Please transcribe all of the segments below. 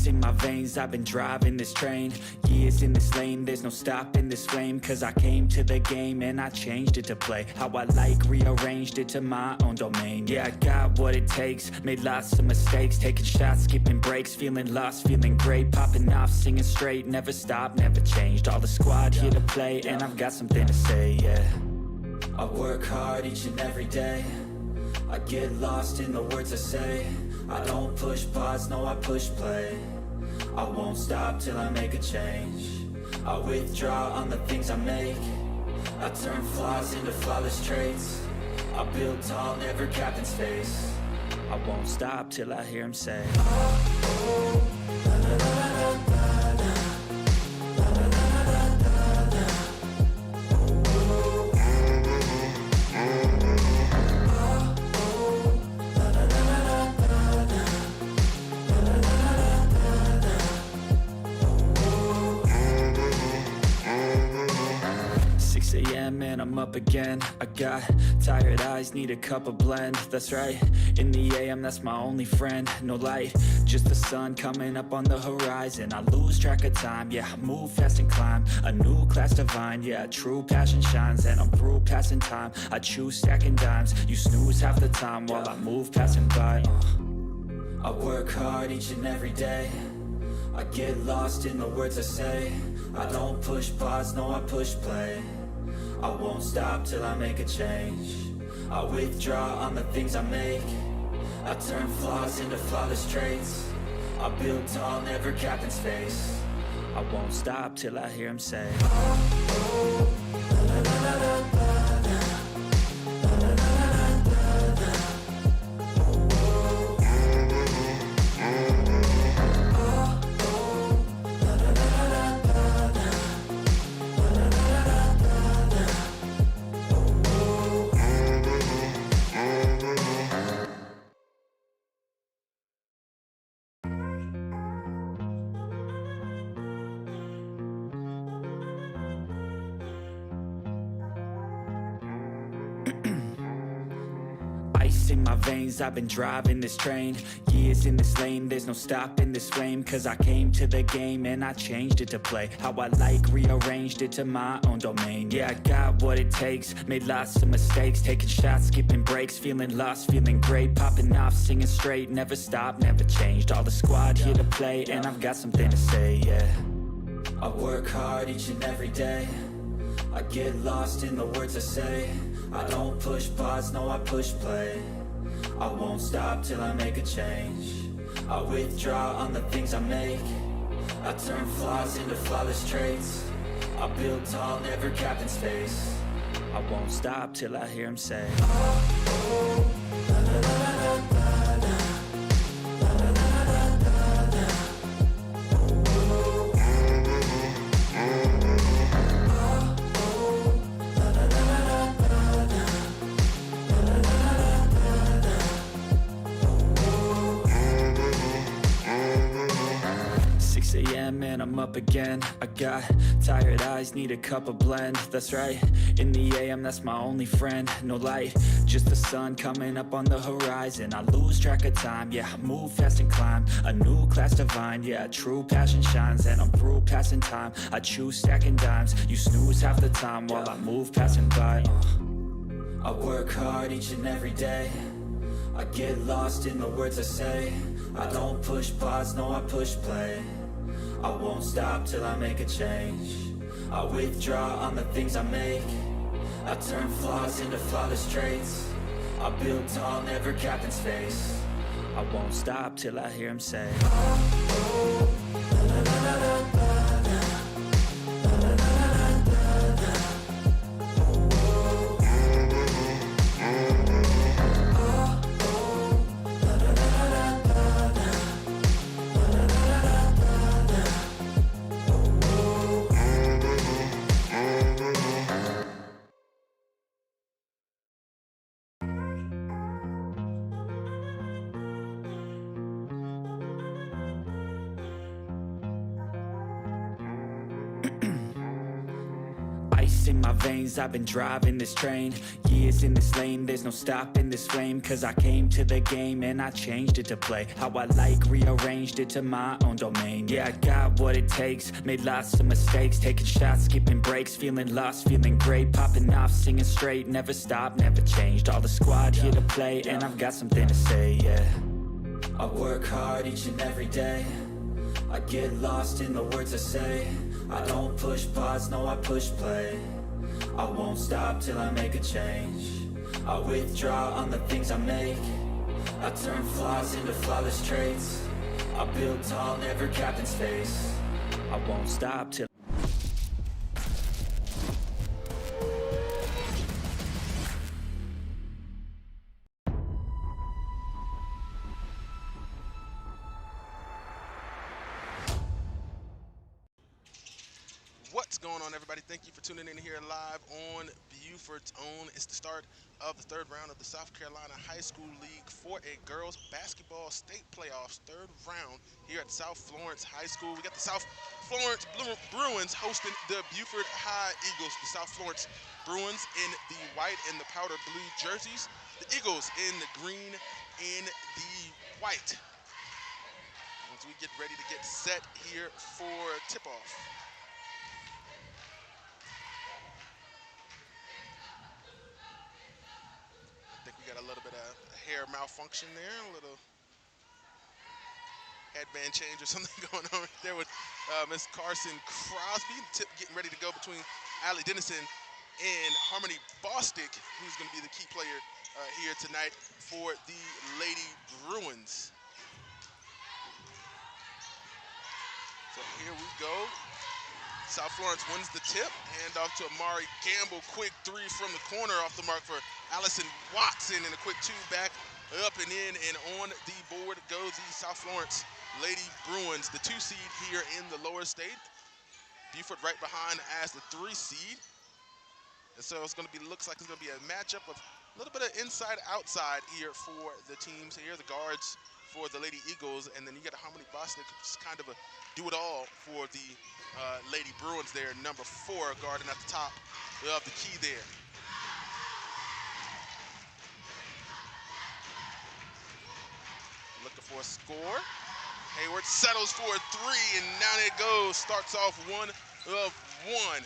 in my veins, I've been driving this train. Years in this lane, there's no stopping this flame. Cause I came to the game and I changed it to play how I like, rearranged it to my own domain. Yeah, I got what it takes, made lots of mistakes, taking shots, skipping breaks, feeling lost, feeling great, popping off, singing straight, never stopped, never changed. All the squad here to play, and I've got something to say, yeah. I work hard each and every day, I get lost in the words I say. I don't push pause, no I push play. I won't stop till I make a change. I withdraw on the things I make. I turn flaws into flawless traits. I build tall, never capped in space. I won't stop till I hear him say, oh, la, la, la, la, la, la. And I'm up again. I got tired eyes, need a cup of blend. That's right, in the AM, that's my only friend. No light, just the sun coming up on the horizon. I lose track of time, yeah, I move fast and climb a new class divine, yeah, true passion shines. And I'm through passing time, I choose stacking dimes. You snooze half the time while I move passing by. I work hard each and every day, I get lost in the words I say. I don't push pause, no I push play. I won't stop till I make a change. I withdraw on the things I make. I turn flaws into flawless traits. I build tall, never capped in space. I won't stop till I hear him say, oh, la, la, la, la, la, la. In my veins, I've been driving this train. Years in this lane, there's no stopping this flame. Cause I came to the game and I changed it to play how I like, rearranged it to my own domain. Yeah, I got what it takes, made lots of mistakes, taking shots, skipping breaks, feeling lost, feeling great, popping off, singing straight, never stopped, never changed. All the squad here to play, and I've got something to say, yeah. I work hard each and every day, I get lost in the words I say. I don't push pause, no I push play. I won't stop till I make a change. I withdraw on the things I make. I turn flaws into flawless traits. I build tall, never capped in space. I won't stop till I hear him say, oh, la, la, la, la, la, la. And I'm up again. I got tired eyes, need a cup of blend. That's right, in the AM, that's my only friend. No light, just the sun coming up on the horizon. I lose track of time, yeah, I move fast and climb a new class divine, yeah, true passion shines. And I'm through passing time, I choose stacking dimes. You snooze half the time while I move passing by. I work hard each and every day, I get lost in the words I say. I don't push pause, no I push play. I won't stop till I make a change. I withdraw on the things I make. I turn flaws into flawless traits. I build tall, never capped in space. I won't stop till I hear him say, oh, la, la, la, la, la, la. ice in my veins, I've been driving this train. Years in this lane, there's no stopping this flame. Cause I came to the game and I changed it to play how I like, rearranged it to my own domain. Yeah, I got what it takes, made lots of mistakes, taking shots, skipping breaks, feeling lost, feeling great, popping off, singing straight, never stopped, never changed. All the squad here to play, and I've got something to say, yeah. I work hard each and every day, I get lost in the words I say. I don't push pause, no, I push play. I won't stop till I make a change. I withdraw on the things I make. I turn flaws into flawless traits. I build tall, never capped in space. I won't stop till What's going on, everybody? Thank you for tuning in here live on Beaufort's own. It's the start of the third round of the South Carolina High School League 4A Girls Basketball State Playoffs, third round here at South Florence High School. We got the South Florence Bruins hosting the Beaufort High Eagles. The South Florence Bruins in the white and the powder blue jerseys. The Eagles in the green and the white. As we get ready to get set here for tip-off. I think we got a little bit of hair malfunction there, a little headband change or something going on right there with Miss Carson Crosby. Tip getting ready to go between Allie Dennison and Harmony Bostick, who's going to be the key player here tonight for the Lady Bruins. So here we go. South Florence wins the tip. Hand off to Amari Gamble. Quick three from the corner off the mark for Allison Watson. And a quick two back up and in. And on the board goes the South Florence Lady Bruins, the 2 seed here in the lower state. Beaufort right behind as the 3 seed. And so it's going to be, looks like it's going to be a matchup of a little bit of inside-outside here for the teams here. The guards for the Lady Eagles, and then you got a Harmony Boston, who's kind of a do-it-all for the Lady Bruins there, number 4, guarding at the top of the key there. Looking for a score. Hayward settles for a 3, and down it goes. Starts off 1 of 1.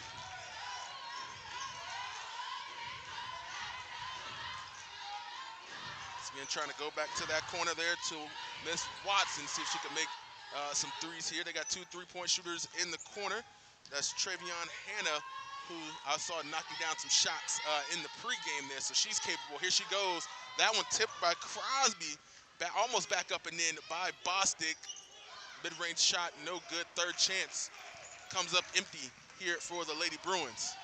Again, trying to go back to that corner there to Miss Watson, see if she can make some threes here. They got 2 3-point shooters in the corner. That's Travion Hannah, who I saw knocking down some shots in the pregame there, so she's capable. Here she goes. That one tipped by Crosby, almost back up and in by Bostick. Mid-range shot, no good. Third chance comes up empty here for the Lady Bruins.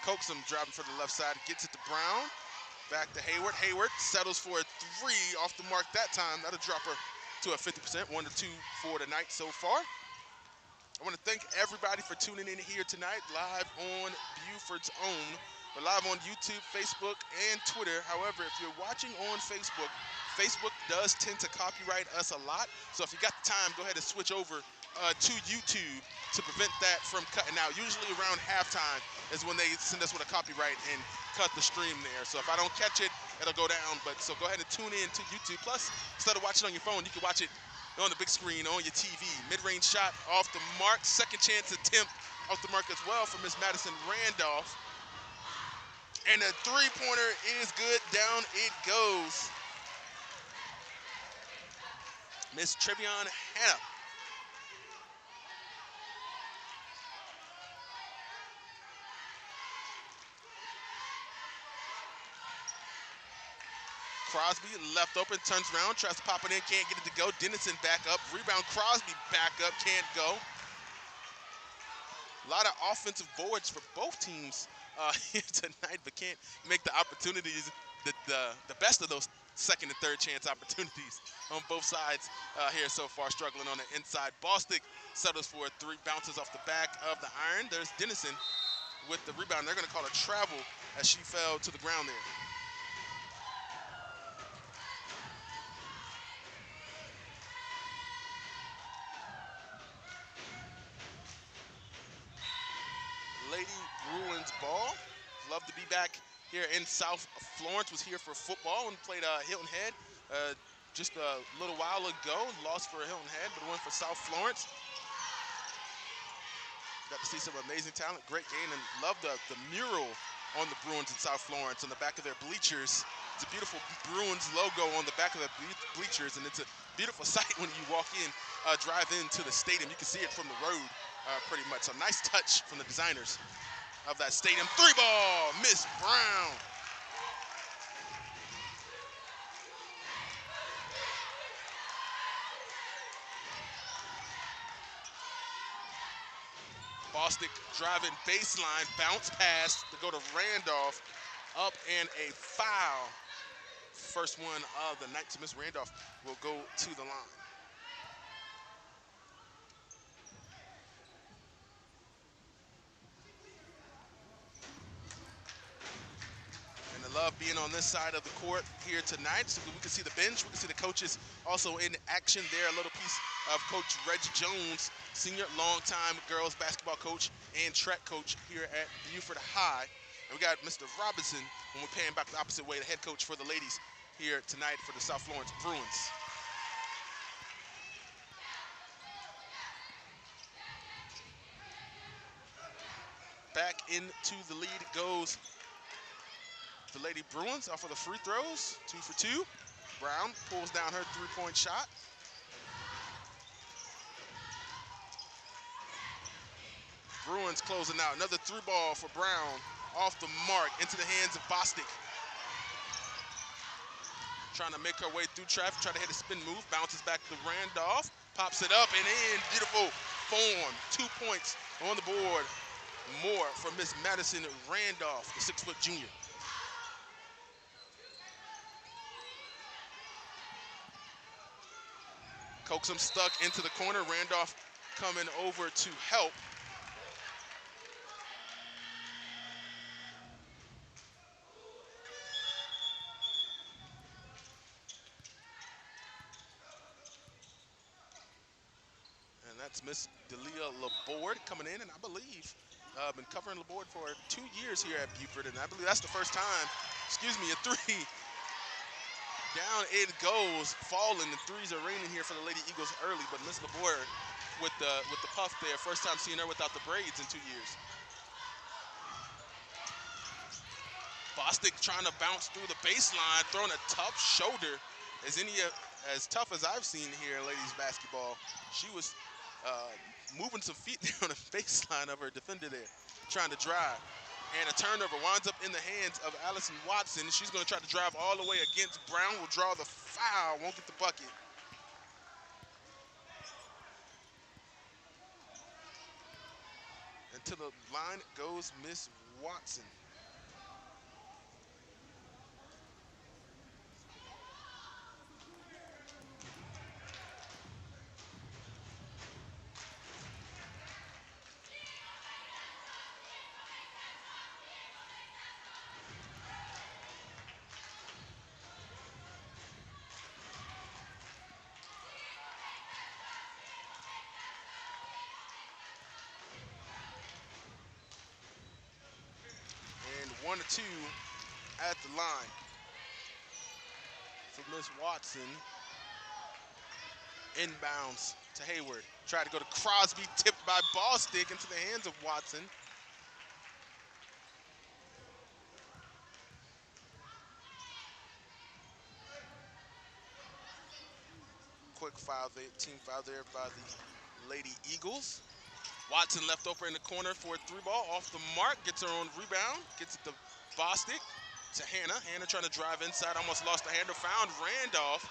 Coaxum driving for the left side, gets it to Brown. Back to Hayward. Hayward settles for a 3 off the mark that time. That'll drop her to a 50%, 1 to 2 for tonight so far. I want to thank everybody for tuning in here tonight, live on Beaufort's own. We're live on YouTube, Facebook, and Twitter. However, if you're watching on Facebook, Facebook does tend to copyright us a lot. So if you got the time, go ahead and switch over to YouTube to prevent that from cutting out. Usually around halftime is when they send us with a copyright and cut the stream there. So if I don't catch it, it'll go down. But so go ahead and tune in to YouTube. Plus, instead of watching on your phone, you can watch it on the big screen on your TV. Mid-range shot off the mark. Second chance attempt off the mark as well for Miss Madison Randolph. And the three-pointer is good. Down it goes. Miss Travion Hannah. Crosby left open, turns around, tries to pop it in, can't get it to go. Dennison back up, rebound. Crosby back up, can't go. A lot of offensive boards for both teams here tonight, but can't make the opportunities, the best of those second and third chance opportunities on both sides here so far. Struggling on the inside. Bostick settles for a 3, bounces off the back of the iron. There's Dennison with the rebound. They're going to call a travel as she fell to the ground there. Love to be back here in South Florence. Was here for football and played Hilton Head just a little while ago. Lost for Hilton Head, but won for South Florence. Got to see some amazing talent, great game, and love the mural on the Bruins in South Florence on the back of their bleachers. It's a beautiful Bruins logo on the back of the bleachers, and it's a beautiful sight when you walk in, drive into the stadium. You can see it from the road pretty much. So nice touch from the designers of that stadium. 3-ball, Miss Brown. Bostic driving baseline, bounce pass to go to Randolph, up and a foul. First one of the night to Miss Randolph will go to the line. And I love being on this side of the court here tonight. So we can see the bench, we can see the coaches also in action there. A little piece of Coach Reggie Jones, senior longtime girls basketball coach and track coach here at Beaufort High. And we got Mr. Robinson, when we're paying back the opposite way, the head coach for the ladies here tonight for the South Florence Bruins. Back into the lead goes the Lady Bruins off of the free throws, 2 for 2. Brown pulls down her three-point shot. Bruins closing out. Another 3-ball for Brown. Off the mark, into the hands of Bostic. Trying to make her way through traffic, trying to hit a spin move. Bounces back to Randolph. Pops it up and in. Beautiful form. 2 points on the board. More for Miss Madison Randolph, the 6-foot junior. Coaxum stuck into the corner. Randolph coming over to help. And that's Miss Delia Laborde coming in, and I believe been covering Laborde for 2 years here at Beaufort, and I believe that's the first time, a 3. Down it goes, falling. The threes are raining here for the Lady Eagles early, but Miss Laborde with the puff there. First time seeing her without the braids in 2 years. Bostic trying to bounce through the baseline, throwing a tough shoulder, as tough as I've seen here in ladies basketball. She was moving some feet down the baseline of her defender there, trying to drive. And a turnover winds up in the hands of Allison Watson. She's going to try to drive all the way against Brown. Will draw the foul, won't get the bucket. And to the line goes Miss Watson. And 1 or 2 at the line for Miss Watson. Inbounds to Hayward. Tried to go to Crosby, tipped by Bostic into the hands of Watson. Quick foul, team foul there by the Lady Eagles. Watson left over in the corner for a 3-ball, off the mark, gets her own rebound, gets it to Bostic, to Hannah. Hannah trying to drive inside, almost lost the handle, found Randolph.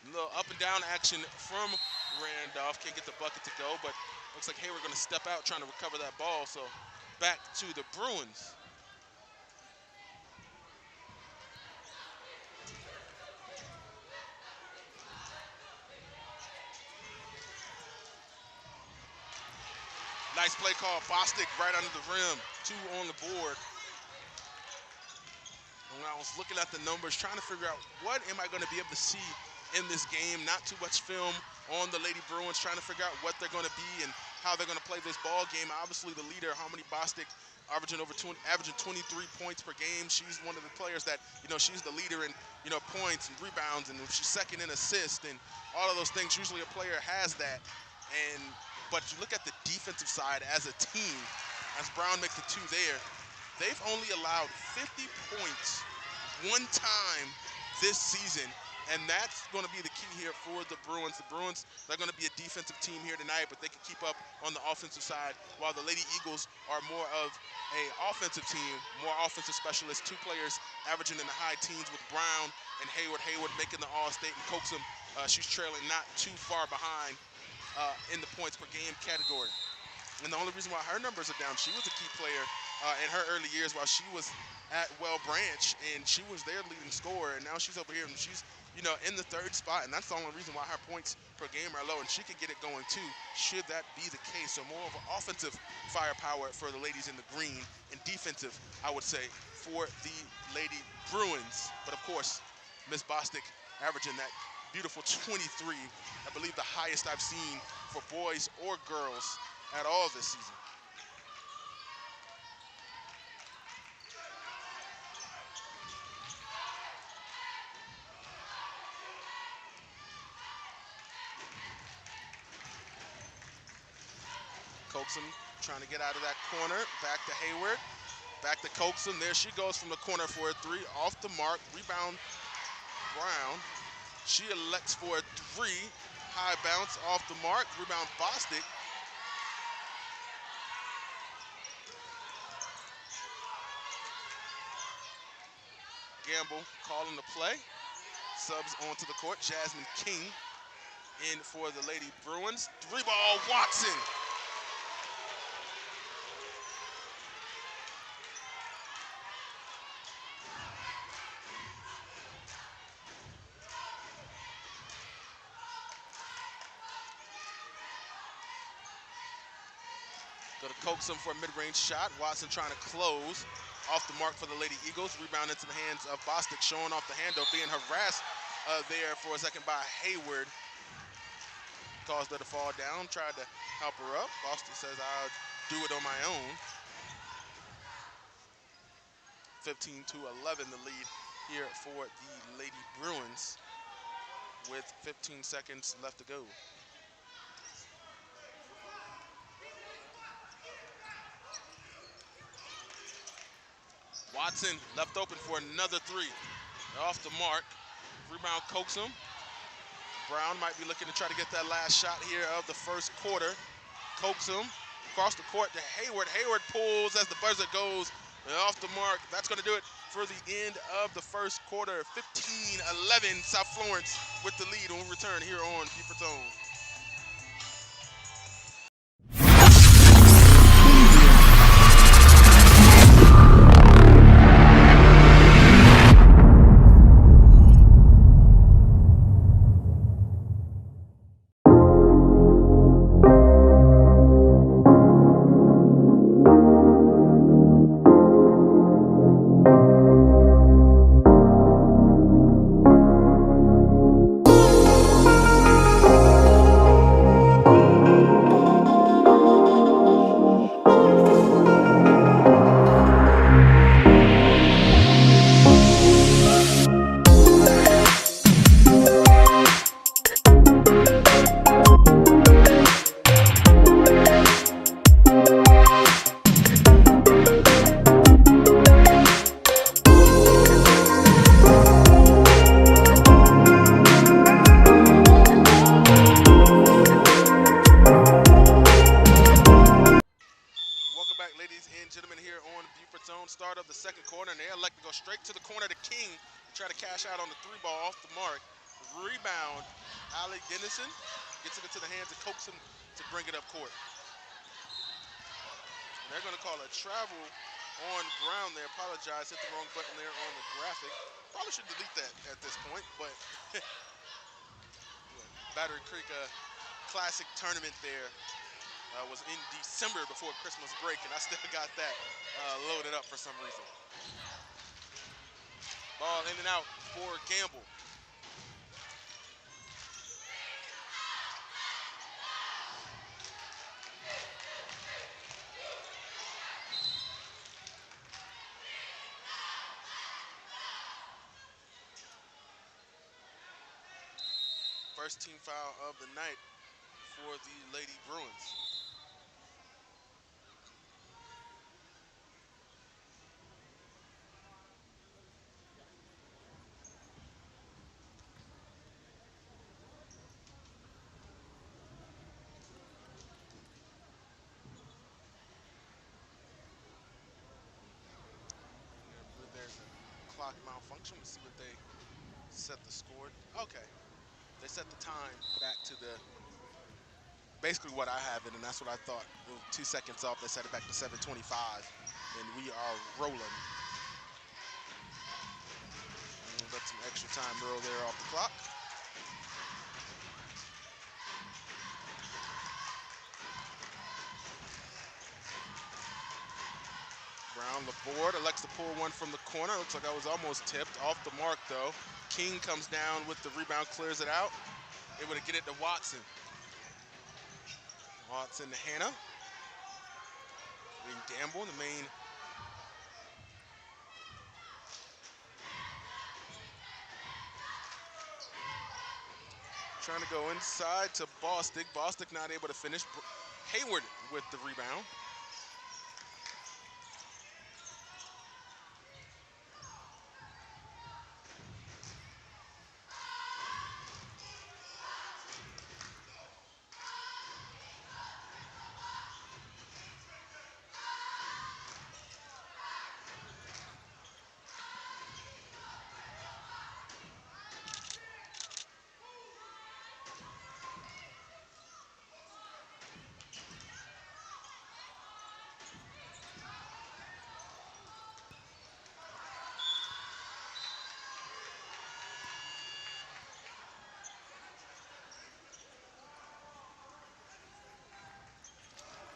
A little up and down action from Randolph, can't get the bucket to go, but looks like Hayward gonna step out trying to recover that ball, so back to the Bruins. Nice play call, Bostic right under the rim, 2 on the board. And when I was looking at the numbers, trying to figure out what am I gonna be able to see in this game, not too much film on the Lady Bruins, trying to figure out what they're gonna be and how they're gonna play this ball game. Obviously the leader, Harmony Bostic, averaging 23 points per game. She's one of the players that, she's the leader in, points and rebounds, and she's second in assists and all of those things. Usually a player has that. But you look at the defensive side as a team, as Brown makes the two there, they've only allowed 50 points one time this season, and that's going to be the key here for the Bruins. The Bruins, they're going to be a defensive team here tonight, but they can keep up on the offensive side, while the Lady Eagles are more of a offensive team, more offensive specialists, two players averaging in the high teens with Brown and Hayward. Hayward making the All-State, and Coaxum, she's trailing not too far behind in the points per game category. And the only reason why her numbers are down, she was a key player in her early years while she was at Well Branch, and she was their leading scorer, and now she's over here and she's, in the third spot, and that's the only reason why her points per game are low, and she can get it going too, should that be the case. So more of an offensive firepower for the ladies in the green, and defensive, I would say, for the Lady Bruins. But of course, Miss Bostic averaging that beautiful 23, I believe the highest I've seen for boys or girls at all this season. Coaxum trying to get out of that corner. Back to Hayward. Back to Coaxum. There she goes from the corner for a three. Off the mark. Rebound Brown. She elects for a three. High bounce off the mark. Rebound Bostic. Gamble calling the play. Subs onto the court. Jasmine King in for the Lady Bruins. Three ball Watson. Go to Coaxum for a mid-range shot. Watson trying to close. Off the mark for the Lady Eagles. Rebound into the hands of Bostic, showing off the handoff, being harassed there for a second by Hayward. Caused her to fall down, tried to help her up. Bostic says, I'll do it on my own. 15-11 the lead here for the Lady Bruins with 15 seconds left to go. Watson left open for another three. Off the mark. Rebound Coaxum. Brown might be looking to try to get that last shot here of the first quarter. Coaxum across the court to Hayward. Hayward pulls as the buzzer goes off the mark. That's going to do it for the end of the first quarter. 15-11 South Florence with the lead when we return here on Beaufort's Own. Start of the second quarter, and they elect to go straight to the corner to King to try to cash out on the three ball off the mark. Rebound, Allie Dennison gets it into the hands of Coaxum to bring it up court. And they're going to call a travel on Brown there. Apologize, hit the wrong button there on the graphic. Probably should delete that at this point, but Battery Creek Classic tournament there was in December before Christmas break, and I still got that loaded up for some reason. Ball in and out for Gamble. First team foul of the night for the Lady Bruins. And I believe there's a clock malfunction. Let's see what they set the score. Okay. They set the time back to the basically what I have it, and that's what I thought. 2 seconds off, they set it back to 7:25, and we are rolling. And let some extra time roll there off the clock. Brown, the board, elects to pull one from the corner. Looks like I was almost tipped. Off the mark, though. King comes down with the rebound, clears it out. Able to get it to Watson. Watson to Hannah. And Gamble, the main. Trying to go inside to Bostic. Bostic not able to finish. Hayward with the rebound.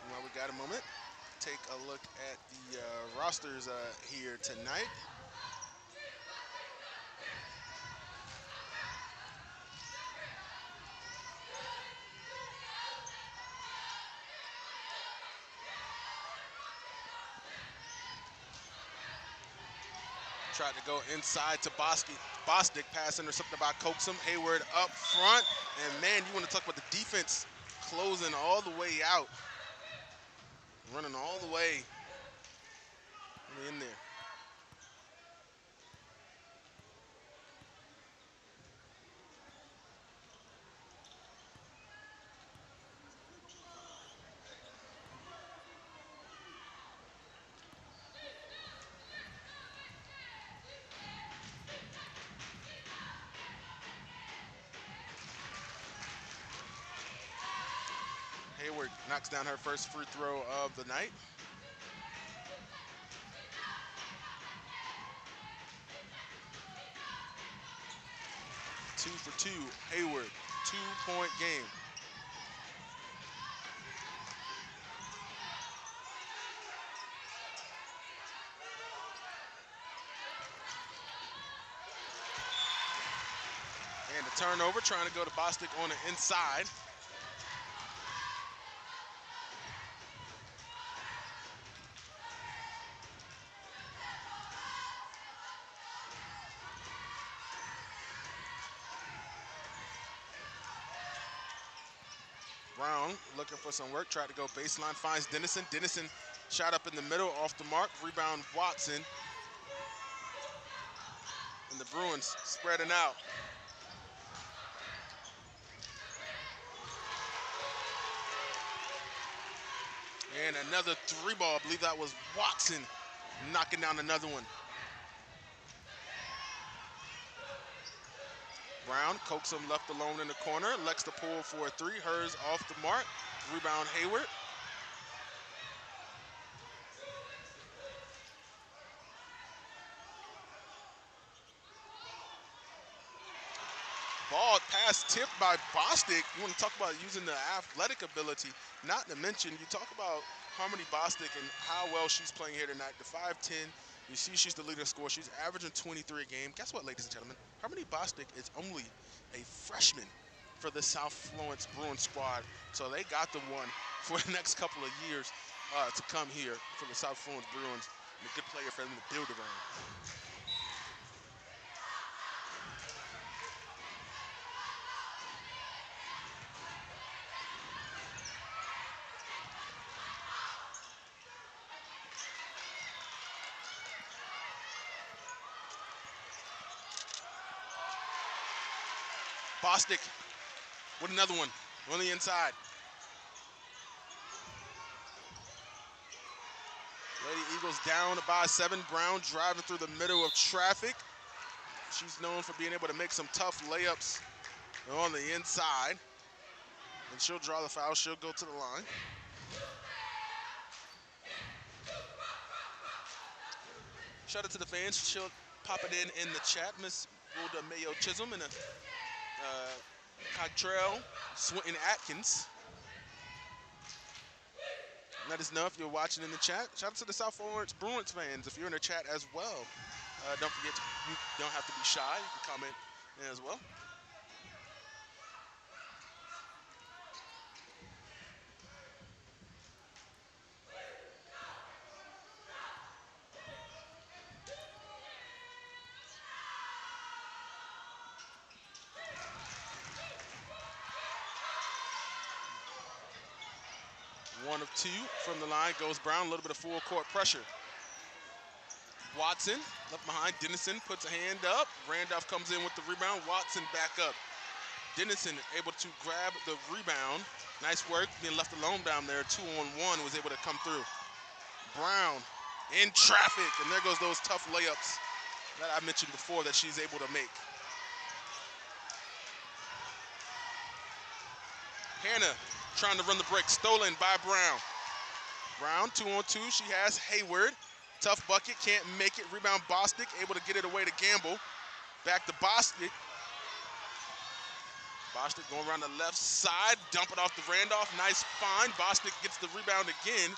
While we got a moment, take a look at the rosters here tonight. Tried to go inside to Bostic. Bostic pass intercepted by Coaxum. Hayward up front. And man, you want to talk about the defense closing all the way out. Running all the way in there. Hayward knocks down her first free throw of the night. Two for two, Hayward, 2-point game. And the turnover, trying to go to Bostic on the inside. Brown looking for some work, tried to go baseline, finds Dennison. Dennison shot up in the middle, off the mark. Rebound Watson. And the Bruins spreading out. And another three ball, I believe that was Watson knocking down another one. Brown coaxes him left alone in the corner, elects to pull for a three, hers off the mark. Rebound Hayward. Ball pass tipped by Bostic. You want to talk about using the athletic ability, not to mention you talk about Harmony Bostic and how well she's playing here tonight. The 5'10", you see she's the leader scorer. She's averaging 23 a game. Guess what, ladies and gentlemen? Harmony Bostic is only a freshman for the South Florence Bruins squad. So they got the one for the next couple of years to come here for the South Florence Bruins. And a good player for them to build around. Bostic with another one on the inside. Lady Eagles down by 7. Brown driving through the middle of traffic. She's known for being able to make some tough layups on the inside. And she'll draw the foul. She'll go to the line. Shout out to the fans. She'll pop it in the chat. Miss Rhoda Mayo Chisholm and Cottrell Swinton Atkins. Let us know if you're watching in the chat. Shout out to the South Florence Bruins fans if you're in the chat as well. Don't forget, you don't have to be shy. You can comment as well. One of 2 from the line goes Brown. A little bit of full court pressure. Watson left behind. Dennison puts a hand up. Randolph comes in with the rebound. Watson back up. Dennison able to grab the rebound. Nice work. Being left alone down there. 2-on-1 was able to come through. Brown in traffic. And there goes those tough layups that I mentioned before that she's able to make. Hannah trying to run the break. Stolen by Brown. Brown 2-on-2. She has Hayward. Tough bucket. Can't make it. Rebound Bostic. Able to get it away to Gamble. Back to Bostic. Bostic going around the left side. Dump it off to Randolph. Nice find. Bostic gets the rebound again.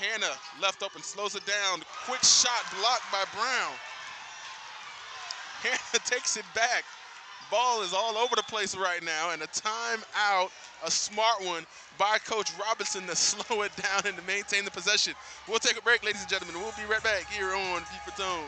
Hannah left open. Slows it down. Quick shot blocked by Brown. Hannah takes it back. Ball is all over the place right now, and a timeout, a smart one by Coach Robinson to slow it down and to maintain the possession. We'll take a break, ladies and gentlemen. We'll be right back here on Beaufort Zone.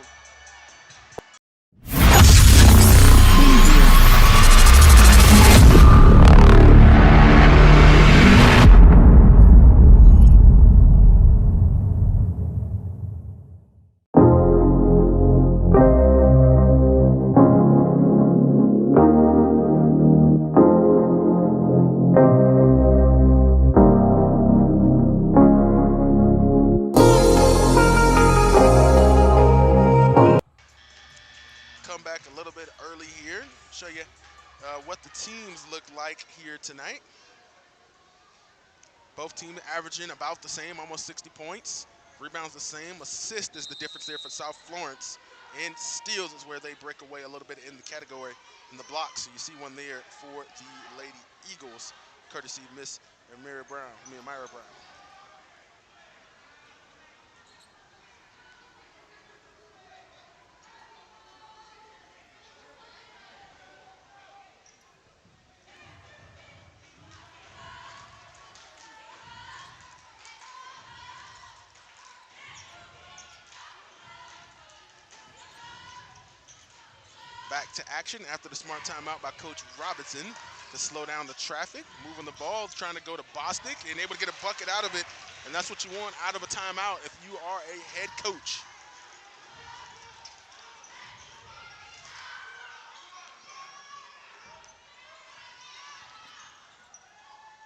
Show you what the teams look like here tonight. Both teams averaging about the same, almost 60 points. Rebounds the same. Assist is the difference there for South Florence. And steals is where they break away a little bit in the category in the blocks. So you see one there for the Lady Eagles, courtesy Miss Amira Brown. Back to action after the smart timeout by Coach Robinson to slow down the traffic. Moving the ball, trying to go to Bostic and able to get a bucket out of it. And that's what you want out of a timeout if you are a head coach.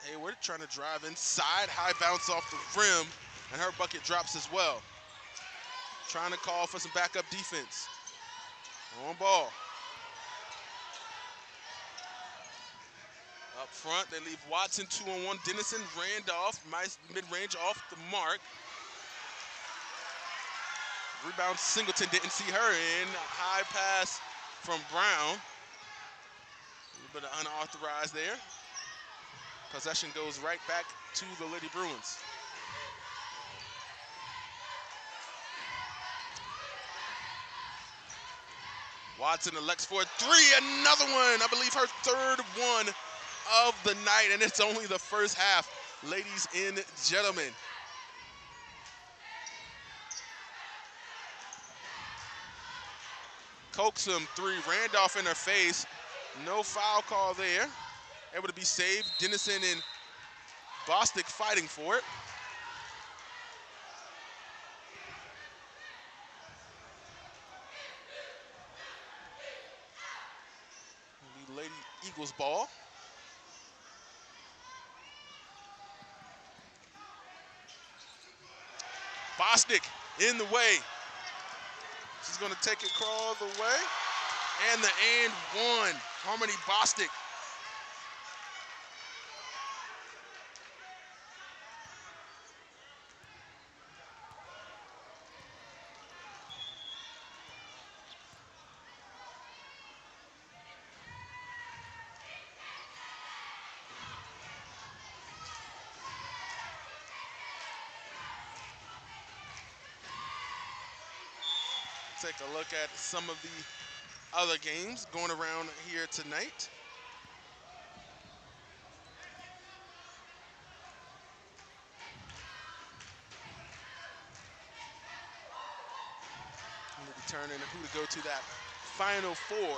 Hayward trying to drive inside, high bounce off the rim, and her bucket drops as well. Trying to call for some backup defense. On ball. Up front, they leave Watson 2-on-1. Dennison, Randolph, nice mid-range off the mark. Rebound, Singleton didn't see her in. High pass from Brown. A little bit of unauthorized there. Possession goes right back to the Lady Bruins. Watson elects for a 3, another one. I believe her third one of the night, and it's only the first half, ladies and gentlemen. Coaxum 3, Randolph in her face. No foul call there. Able to be saved. Dennison and Bostic fighting for it. Eagles ball. Bostic in the way. She's going to take it crawl the way. And the and one. Harmony Bostic. Take a look at some of the other games going around here tonight. We'll be determining who to go to that Final Four.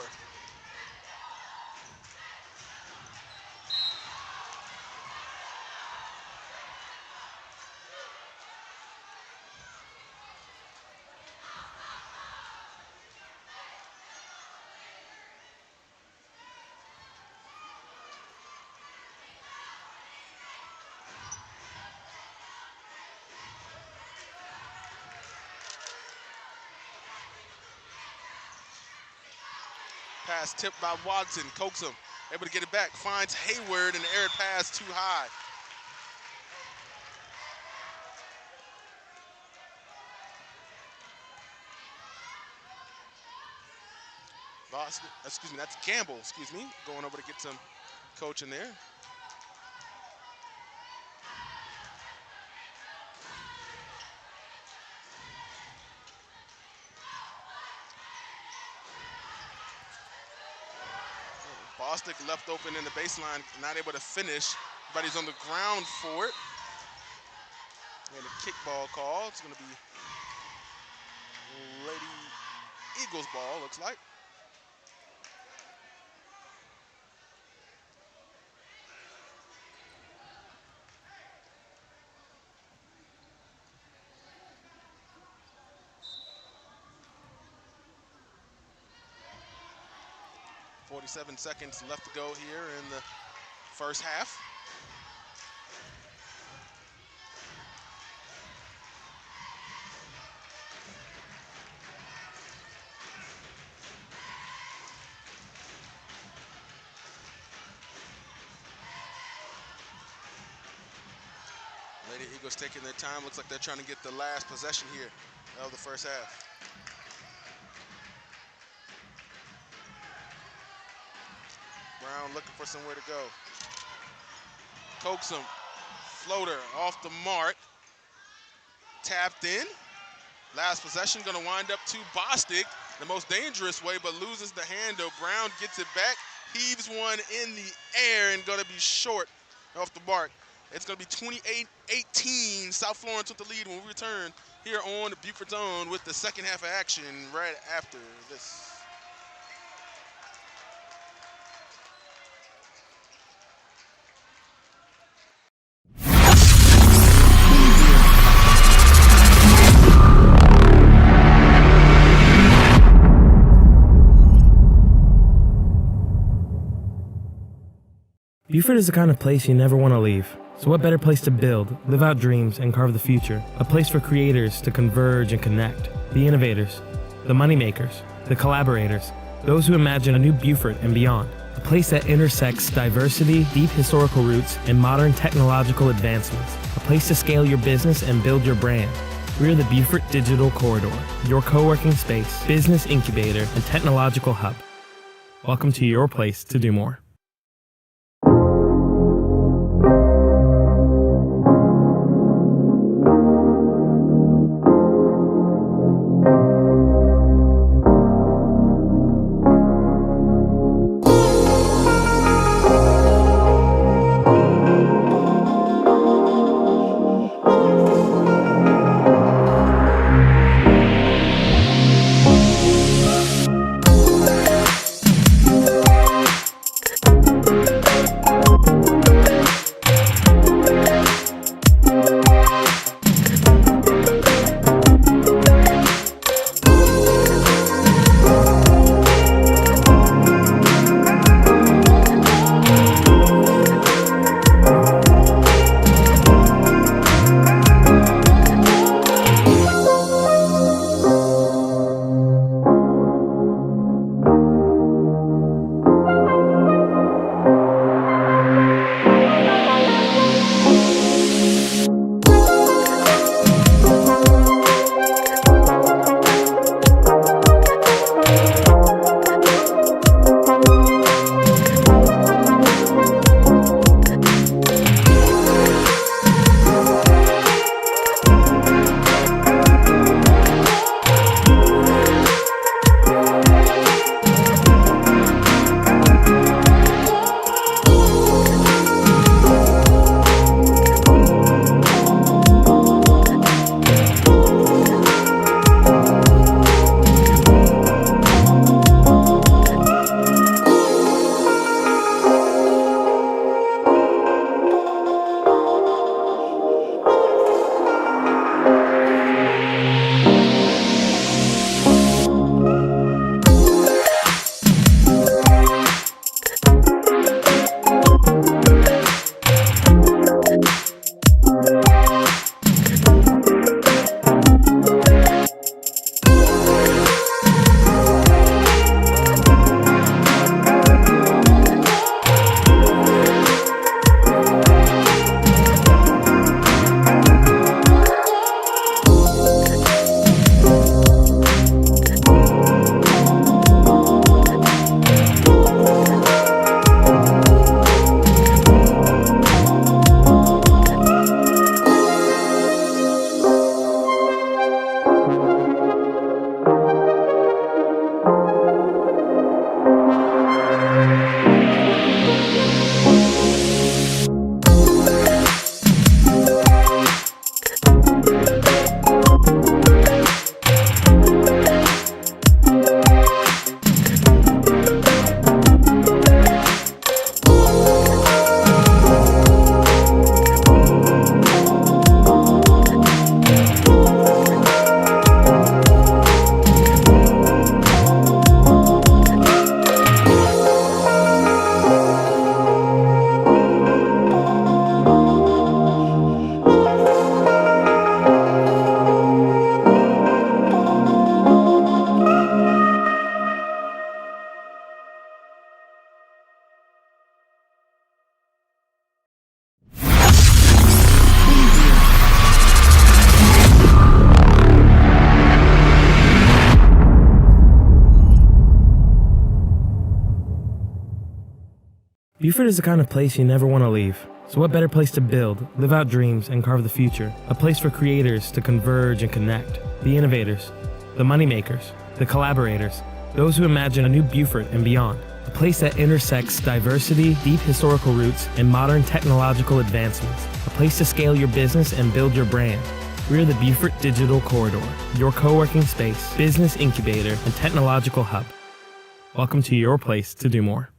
Pass tipped by Watson, coaxes him, able to get it back, finds Hayward, and the air pass too high. Boston, excuse me, that's Gamble, going over to get some coaching there. Bostic left open in the baseline, not able to finish. Everybody's on the ground for it. And a kickball call. It's going to be Lady Eagles ball, looks like. .47 seconds left to go here in the first half. Lady Eagles taking their time. Looks like they're trying to get the last possession here of the first half. Brown looking for somewhere to go. Coax him. Floater off the mark. Tapped in. Last possession going to wind up to Bostic, the most dangerous way, but loses the handle. Brown gets it back, heaves one in the air, and going to be short off the mark. It's going to be 28-18. South Florence with the lead when we return here on the Beaufort Zone with the second half of action right after this. Beaufort is the kind of place you never want to leave. So what better place to build, live out dreams, and carve the future? A place for creators to converge and connect. The innovators, the moneymakers, the collaborators, those who imagine a new Beaufort and beyond. A place that intersects diversity, deep historical roots, and modern technological advancements. A place to scale your business and build your brand. We're the Beaufort Digital Corridor, your co-working space, business incubator, and technological hub. Welcome to your place to do more. Beaufort is the kind of place you never want to leave. So what better place to build, live out dreams, and carve the future? A place for creators to converge and connect. The innovators, the moneymakers, the collaborators, those who imagine a new Beaufort and beyond. A place that intersects diversity, deep historical roots, and modern technological advancements. A place to scale your business and build your brand. We're the Beaufort Digital Corridor, your co-working space, business incubator, and technological hub. Welcome to your place to do more.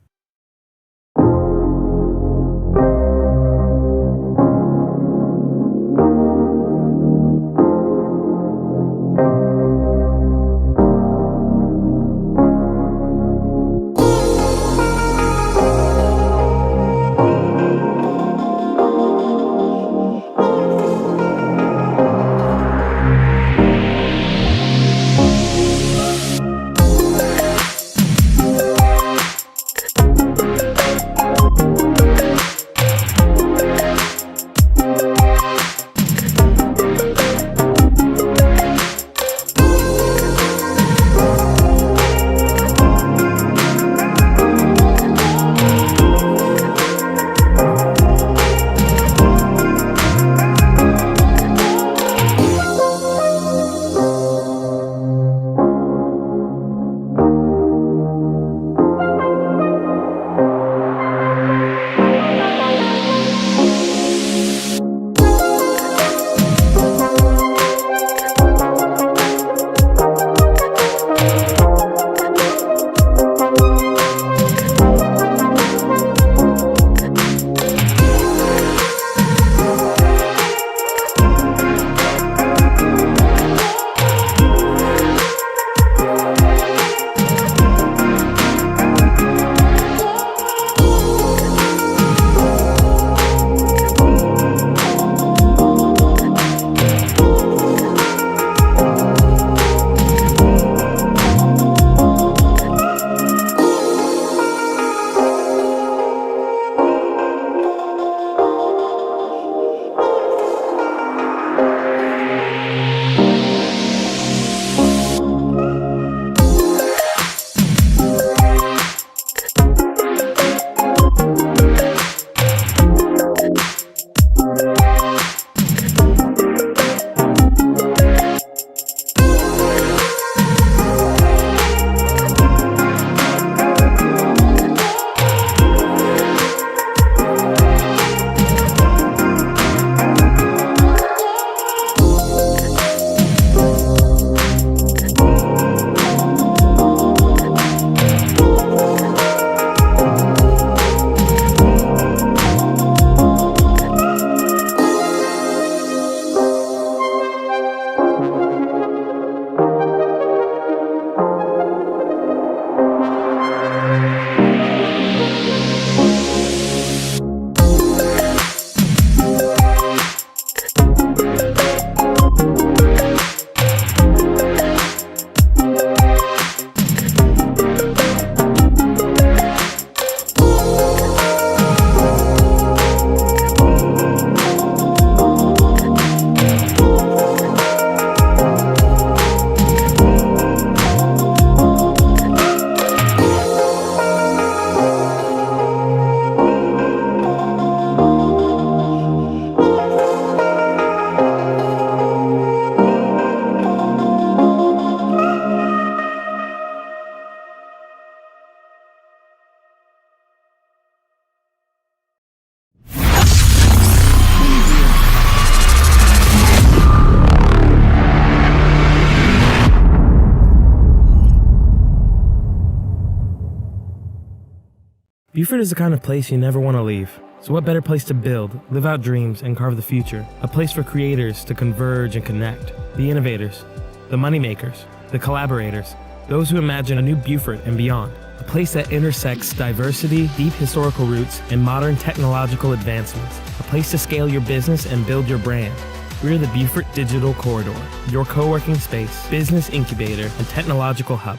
Beaufort is the kind of place you never want to leave. So what better place to build, live out dreams, and carve the future? A place for creators to converge and connect. The innovators, the moneymakers, the collaborators, those who imagine a new Beaufort and beyond. A place that intersects diversity, deep historical roots, and modern technological advancements. A place to scale your business and build your brand. We're the Beaufort Digital Corridor, your co-working space, business incubator, and technological hub.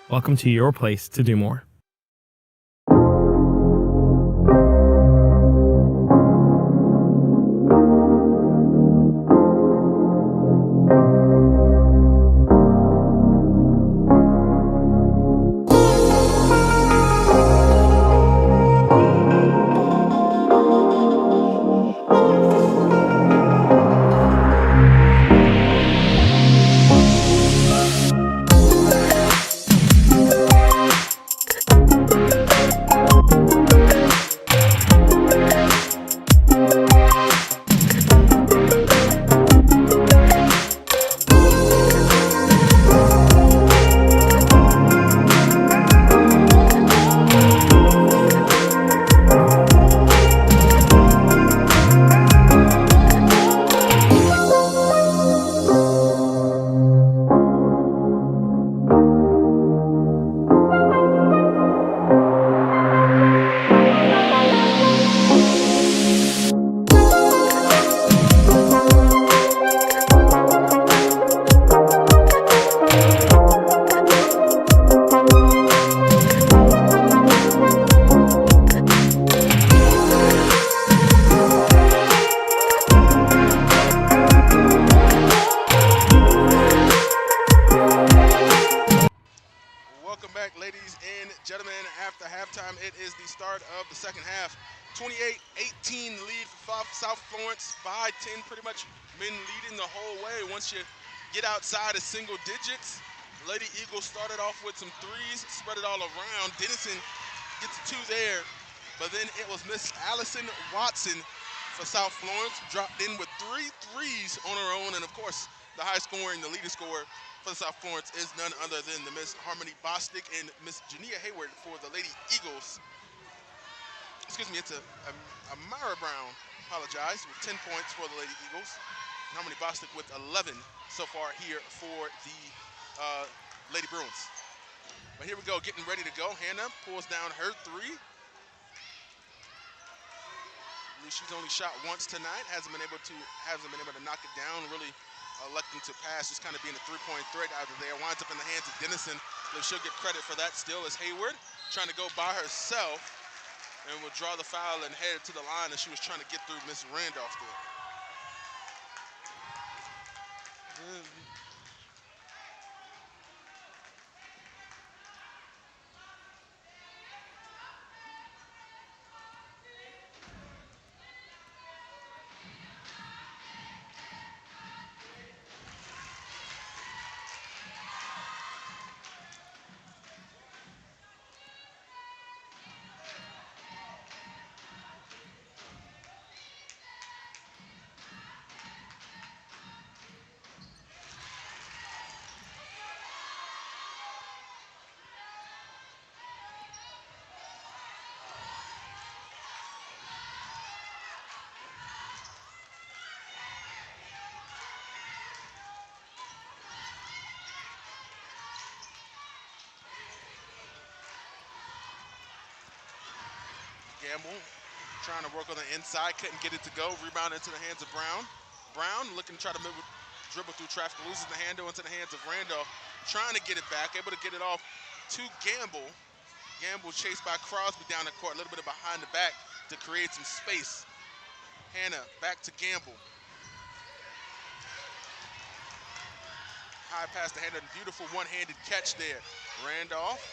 Welcome to your place to do more. ladies and gentlemen. After halftime, it is the start of the second half. 28-18 lead for South Florence by 10, pretty much been leading the whole way. Once you get outside of single digits, Lady Eagles started off with some threes, spread it all around. Dennison gets a 2 there, but then it was Miss Allison Watson for South Florence, dropped in with 3 threes on her own, and of course, the high scoring, the leading scorer for South Florence is none other than the Miss Harmony Bostic and Miss Jania Hayward for the Lady Eagles. Excuse me, it's a Myra Brown, apologize, with 10 points for the Lady Eagles. And Harmony Bostic with 11 so far here for the Lady Bruins. But here we go, getting ready to go. Hannah pulls down her 3. She's only shot once tonight, hasn't been able to knock it down, really electing to pass, just kind of being a three-point threat out of there. Winds up in the hands of Dennison. She'll get credit for that still as Hayward trying to go by herself and will draw the foul and head to the line as she was trying to get through Miss Randolph there. Gamble trying to work on the inside, couldn't get it to go. Rebound into the hands of Brown. Brown looking to try to dribble through traffic, loses the handle into the hands of Randolph. Trying to get it back, able to get it off to Gamble. Gamble chased by Crosby down the court, a little bit of behind the back to create some space. Hannah back to Gamble. High pass to Hannah, beautiful one-handed catch there. Randolph.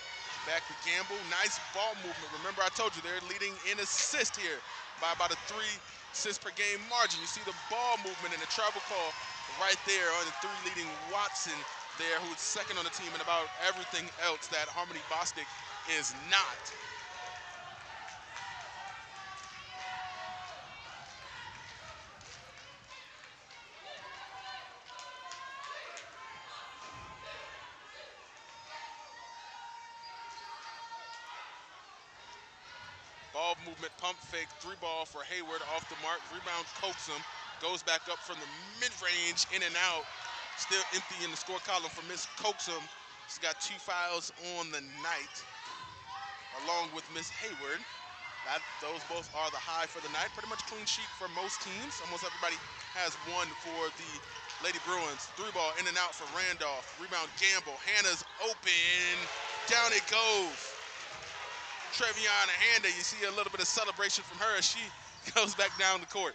Back to Gamble, nice ball movement. Remember, I told you they're leading in assist here by about a 3 assists per game margin. You see the ball movement and the travel call right there on the 3 leading Watson there, who's second on the team in about everything else that Harmony Bostic is not. Ball movement, pump fake, 3-ball for Hayward off the mark. Rebound Coaxum, goes back up from the mid-range, in and out. Still empty in the score column for Miss Coaxum. She's got 2 fouls on the night, along with Miss Hayward. Those both are the high for the night. Pretty much clean sheet for most teams. Almost everybody has 1 for the Lady Bruins. 3-ball in and out for Randolph. Rebound Gamble. Hannah's open. Down it goes. Trevion Handa, you see a little bit of celebration from her as she goes back down the court.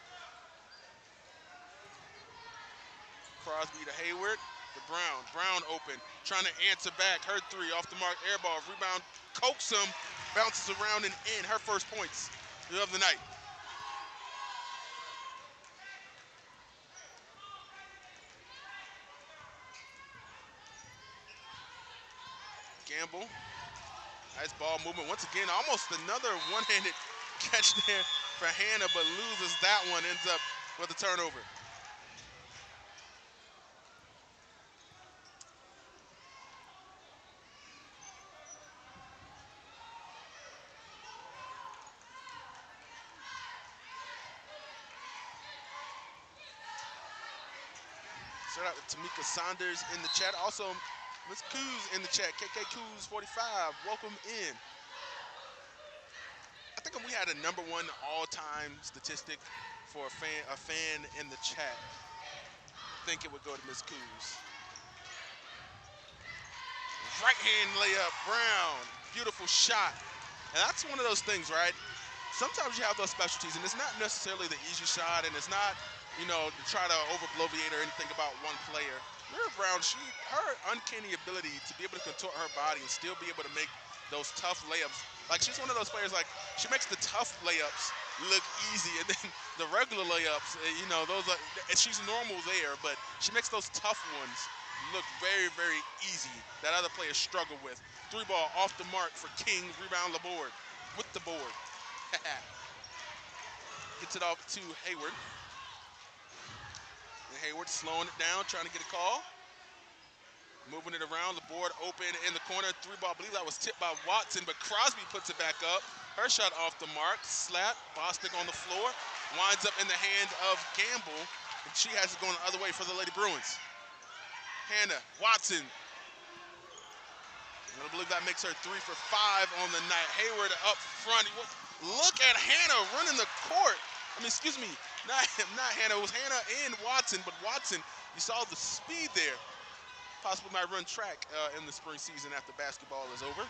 Crosby to Hayward, to Brown. Brown open, trying to answer back. Her 3 off the mark, air ball. Rebound, Coaxum, bounces around and in. Her first points of the night. Gamble. Nice ball movement. Once again, almost another one-handed catch there for Hannah, but loses that one, ends up with a turnover. Shout out to Tamika Saunders in the chat. Also, Miss Coos in the chat, KK Coos 45, welcome in. I think if we had a #1 all-time statistic for a fan in the chat, I think it would go to Miss Coos. Right hand layup, Brown, beautiful shot. And that's one of those things, right? Sometimes you have those specialties, and it's not necessarily the easy shot, and it's not, you know, to try to over-bloviate or anything about one player. Mira Brown, her uncanny ability to be able to contort her body and still be able to make those tough layups. Like, she's one of those players, like, she makes the tough layups look easy, and then the regular layups, you know, those are, she's normal there, but she makes those tough ones look very, very easy that other players struggle with. 3-ball off the mark for King. Rebound LaBorde with the board. Gets it off to Hayward. And Hayward slowing it down, trying to get a call. Moving it around, the board open in the corner. 3-ball, I believe that was tipped by Watson, but Crosby puts it back up. Her shot off the mark. Slap, Bostic on the floor. Winds up in the hand of Gamble, and she has it going the other way for the Lady Bruins. Hannah, Watson. I believe that makes her 3 for 5 on the night. Hayward up front. Look at Hannah running the court. I mean, excuse me, not Hannah. It was Hannah and Watson, but Watson, you saw the speed there. Possibly might run track in the spring season after basketball is over.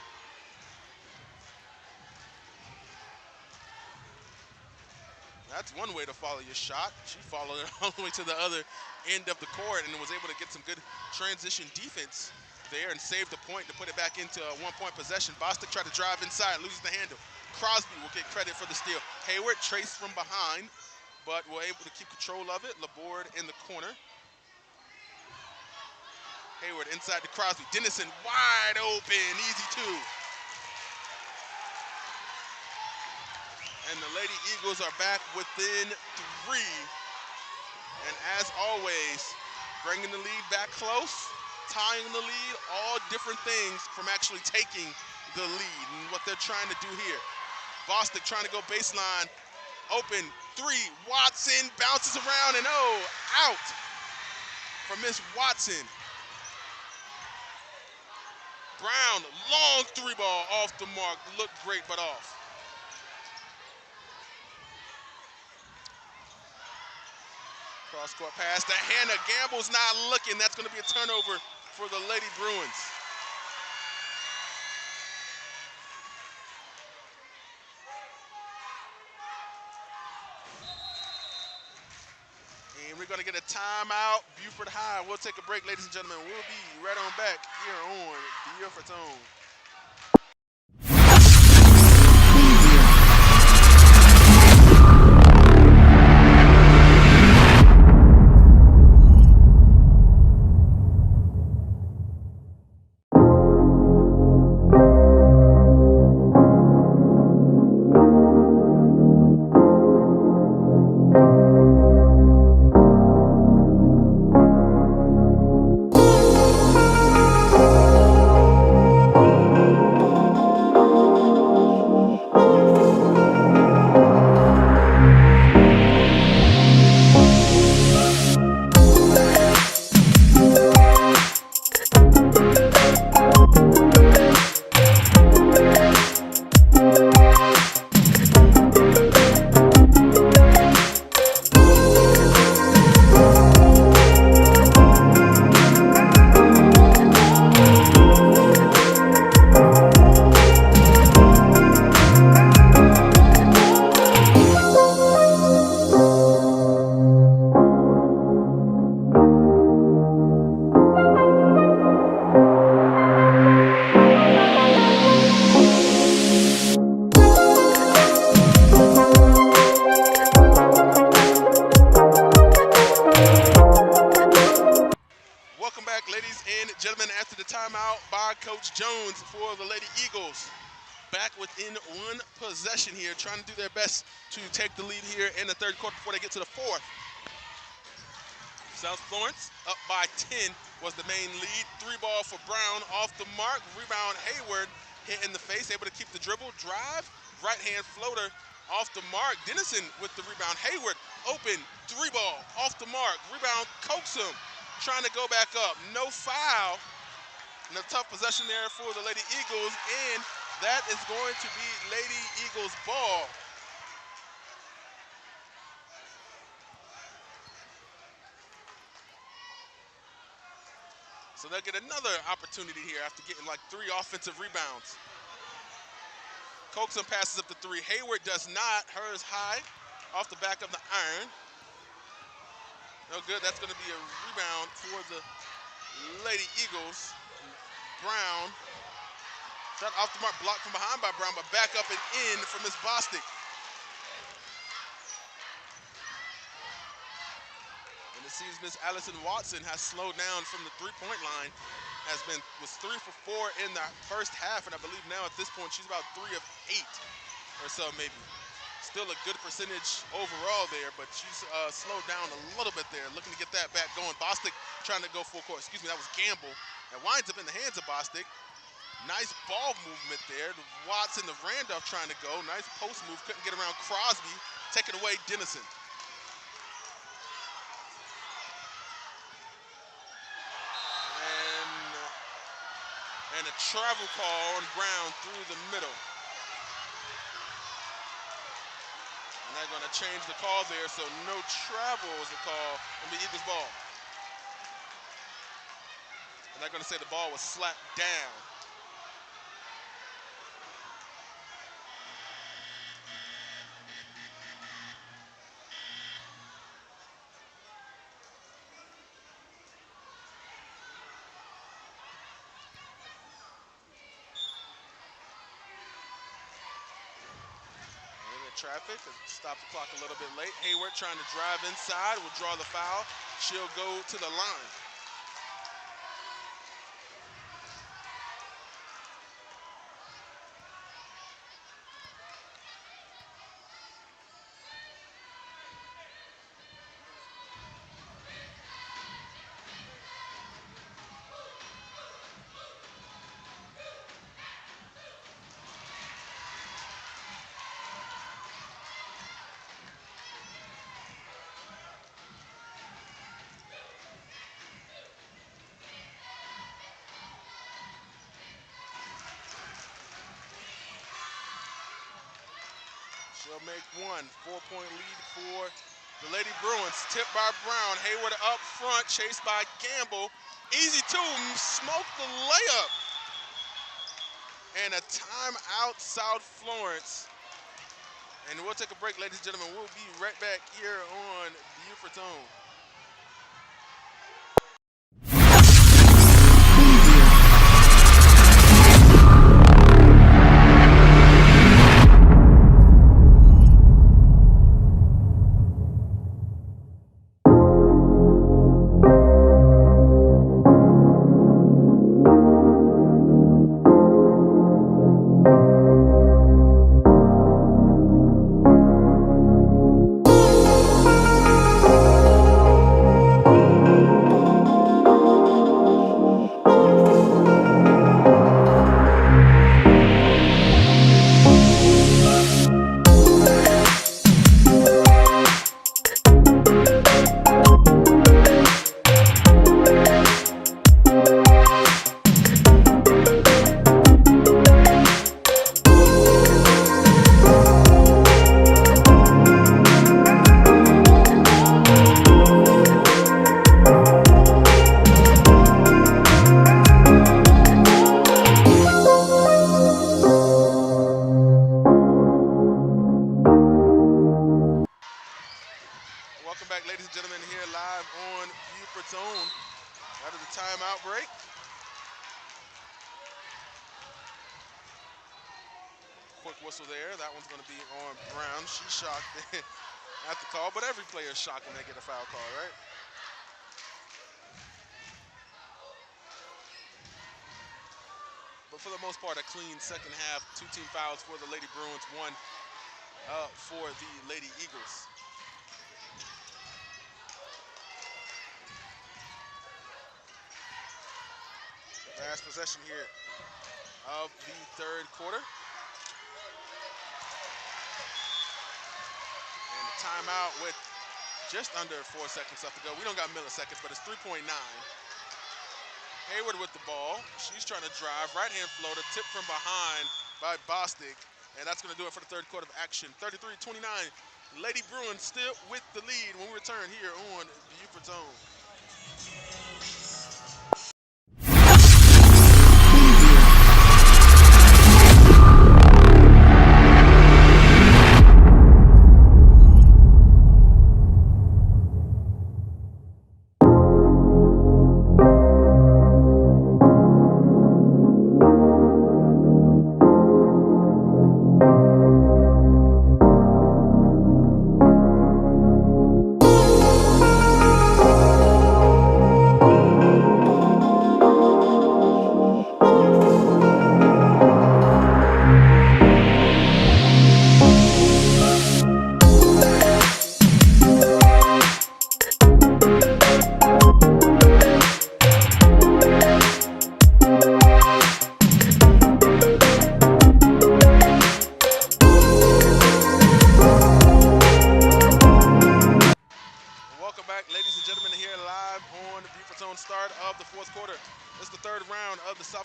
That's one way to follow your shot. She followed it all the way to the other end of the court and was able to get some good transition defense there and save the point to put it back into a 1-point possession. Bostic tried to drive inside, loses the handle. Crosby will get credit for the steal. Hayward traced from behind, but were able to keep control of it. LaBorde in the corner. Hayward inside to Crosby. Dennison wide open, easy 2. And the Lady Eagles are back within 3. And as always, bringing the lead back close, tying the lead, all different things from actually taking the lead and what they're trying to do here. Bostic trying to go baseline, open 3, Watson bounces around and out for Miss Watson. Brown, long 3-ball off the mark, looked great but off. Cross-court pass to Hannah. Gamble's not looking. That's going to be a turnover for the Lady Bruins. And we're going to get a timeout. Beaufort High. We'll take a break, ladies and gentlemen. We'll be right on back here on Beaufort's Own. Coach Jones for the Lady Eagles. Back within 1 possession here, trying to do their best to take the lead here in the 3rd quarter before they get to the 4th. South Florence up by 10 was the main lead. 3-ball for Brown off the mark. Rebound Hayward hit in the face, able to keep the dribble. Drive, right-hand floater off the mark. Dennison with the rebound. Hayward open, 3-ball off the mark. Rebound Coaxum trying to go back up. No foul. And a tough possession there for the Lady Eagles, and that is going to be Lady Eagles ball. So they'll get another opportunity here after getting like 3 offensive rebounds. Coaxum passes up the 3. Hayward does not. Hers high off the back of the iron. No good. That's going to be a rebound for the Lady Eagles. Brown Shot off the mark, blocked from behind by Brown, but back up and in from Miss Bostic. And it seems Miss Allison Watson has slowed down from the three-point line. Was 3 for 4 in the first half, and I believe now at this point she's about 3 of 8 or so maybe. Still a good percentage overall there, but she's slowed down a little bit there, looking to get that back going. Bostic trying to go full court. Excuse me, that was Gamble. It winds up in the hands of Bostic. Nice ball movement there. Watson to Randolph trying to go. Nice post move. Couldn't get around Crosby. Taking away Dennison. And a travel call on Brown through the middle. And they're going to change the call there, so no travel is the call on the Eagles ball. And they're going to say the ball was slapped down. Traffic, stop the clock a little bit late. Hayward trying to drive inside, will draw the foul. She'll go to the line. She'll make one. 4-point lead for the Lady Bruins. Tipped by Brown. Hayward up front, chased by Gamble. Easy two, smoked the layup. And a timeout, South Florence. And we'll take a break, ladies and gentlemen. We'll be right back here on Beaufort's Own. Whistle there. That one's going to be on Brown. She's shocked at the call, but every player is shocked when they get a foul call, right? But for the most part, a clean second half. 2 team fouls for the Lady Bruins, 1 for the Lady Eagles. Last possession here of the third quarter. Timeout with just under 4 seconds left to go. We don't got milliseconds, but it's 3.9. Hayward with the ball. She's trying to drive. Right-hand floater, tipped from behind by Bostic. And that's going to do it for the third quarter of action. 33-29. Lady Bruins still with the lead when we return here on Beaufort's Own.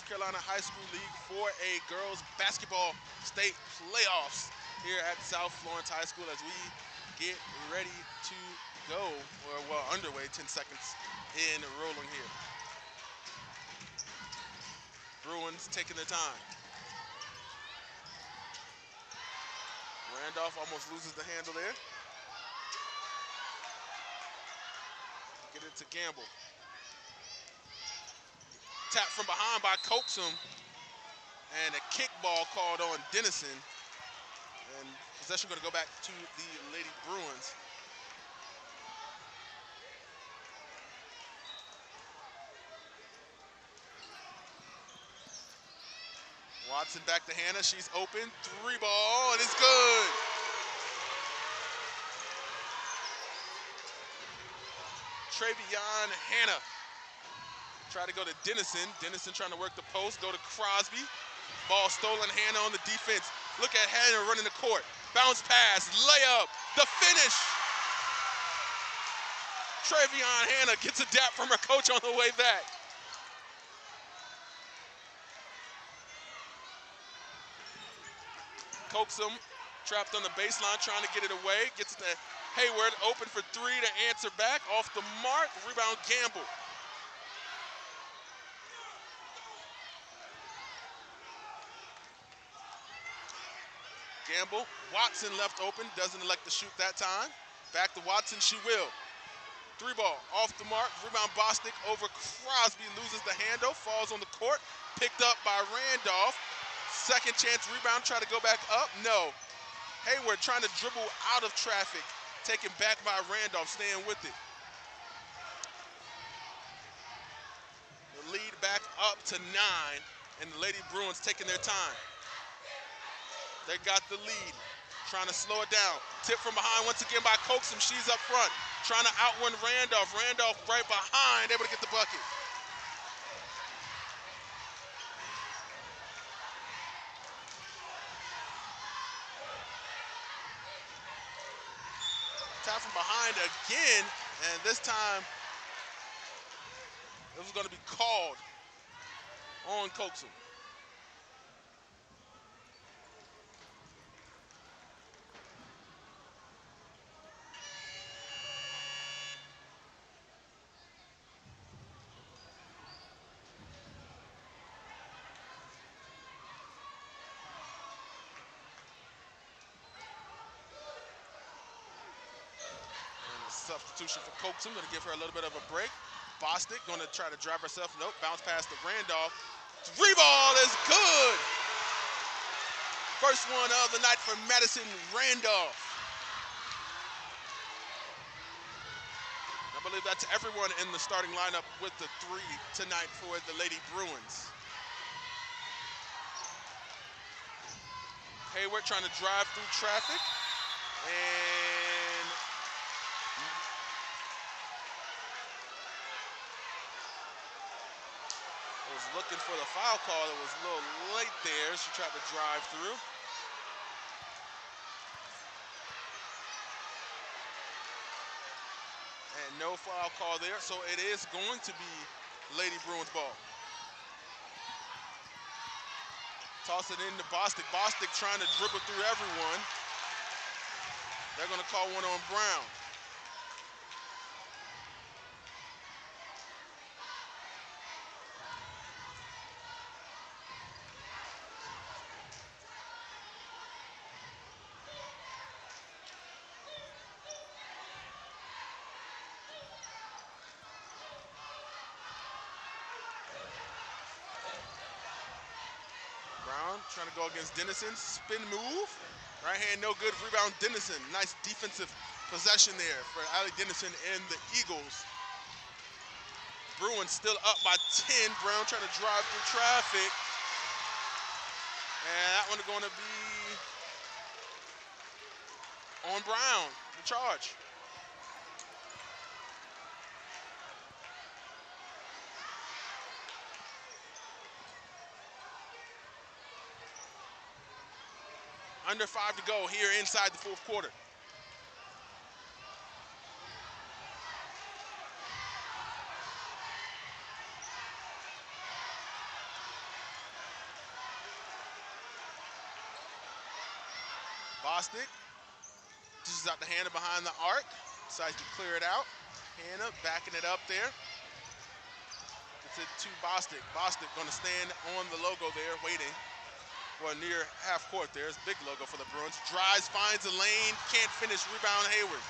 Carolina High School League 4A girls basketball state playoffs here at South Florence High School as we get ready to go, or well, underway, 10 seconds in rolling here. Bruins taking their time. Randolph almost loses the handle there. Get it to Gamble. Tap from behind by Coaxum. And a kickball called on Dennison. And possession going to go back to the Lady Bruins. Watson back to Hannah. She's open. 3-ball, and it's good. Travion Hannah. Try to go to Dennison. Dennison trying to work the post. Go to Crosby. Ball stolen. Hannah on the defense. Look at Hannah running the court. Bounce pass. Layup. The finish. Travion Hannah gets a dap from her coach on the way back. Coaxum trapped on the baseline, trying to get it away. Gets it to Hayward, open for three to answer back. Off the mark, rebound Gamble. Gamble, Watson left open, doesn't elect to shoot that time. Back to Watson, she will. 3-ball, off the mark, rebound Bostic over Crosby, loses the handle, falls on the court, picked up by Randolph. Second chance rebound, try to go back up, no. Hayward trying to dribble out of traffic, taken back by Randolph, staying with it. The lead back up to 9, and the Lady Bruins taking their time. They got the lead, trying to slow it down. Tip from behind once again by Coaxum, she's up front, trying to outrun Randolph. Randolph right behind, able to get the bucket. Tap from behind again, and this time it was going to be called on Coaxum. Substitution for Coaxum, going to give her a little bit of a break. Bostic going to try to drive herself. Nope, bounce past to Randolph. 3-ball is good. First one of the night for Madison Randolph. I believe that's everyone in the starting lineup with the 3 tonight for the Lady Bruins. Hayward trying to drive through traffic. And was looking for the foul call. It was a little late there. She tried to drive through. And no foul call there, so it is going to be Lady Bruins ball. Toss it into Bostic. Bostic trying to dribble through everyone. They're going to call one on Brown. Trying to go against Dennison, spin move. Right hand, no good, rebound Dennison. Nice defensive possession there for Allie Dennison and the Eagles. Bruins still up by 10. Brown trying to drive through traffic. And that one is going to be on Brown, the charge. Under 5 to go here inside the fourth quarter. Bostic. Dishes out to Hannah behind the arc. Decides to clear it out. Hannah backing it up there. Gets it to Bostic. Bostic going to stand on the logo there, waiting. Well, near half court there's big logo for the Bruins. Drives, finds a lane, can't finish. Rebound Hayward.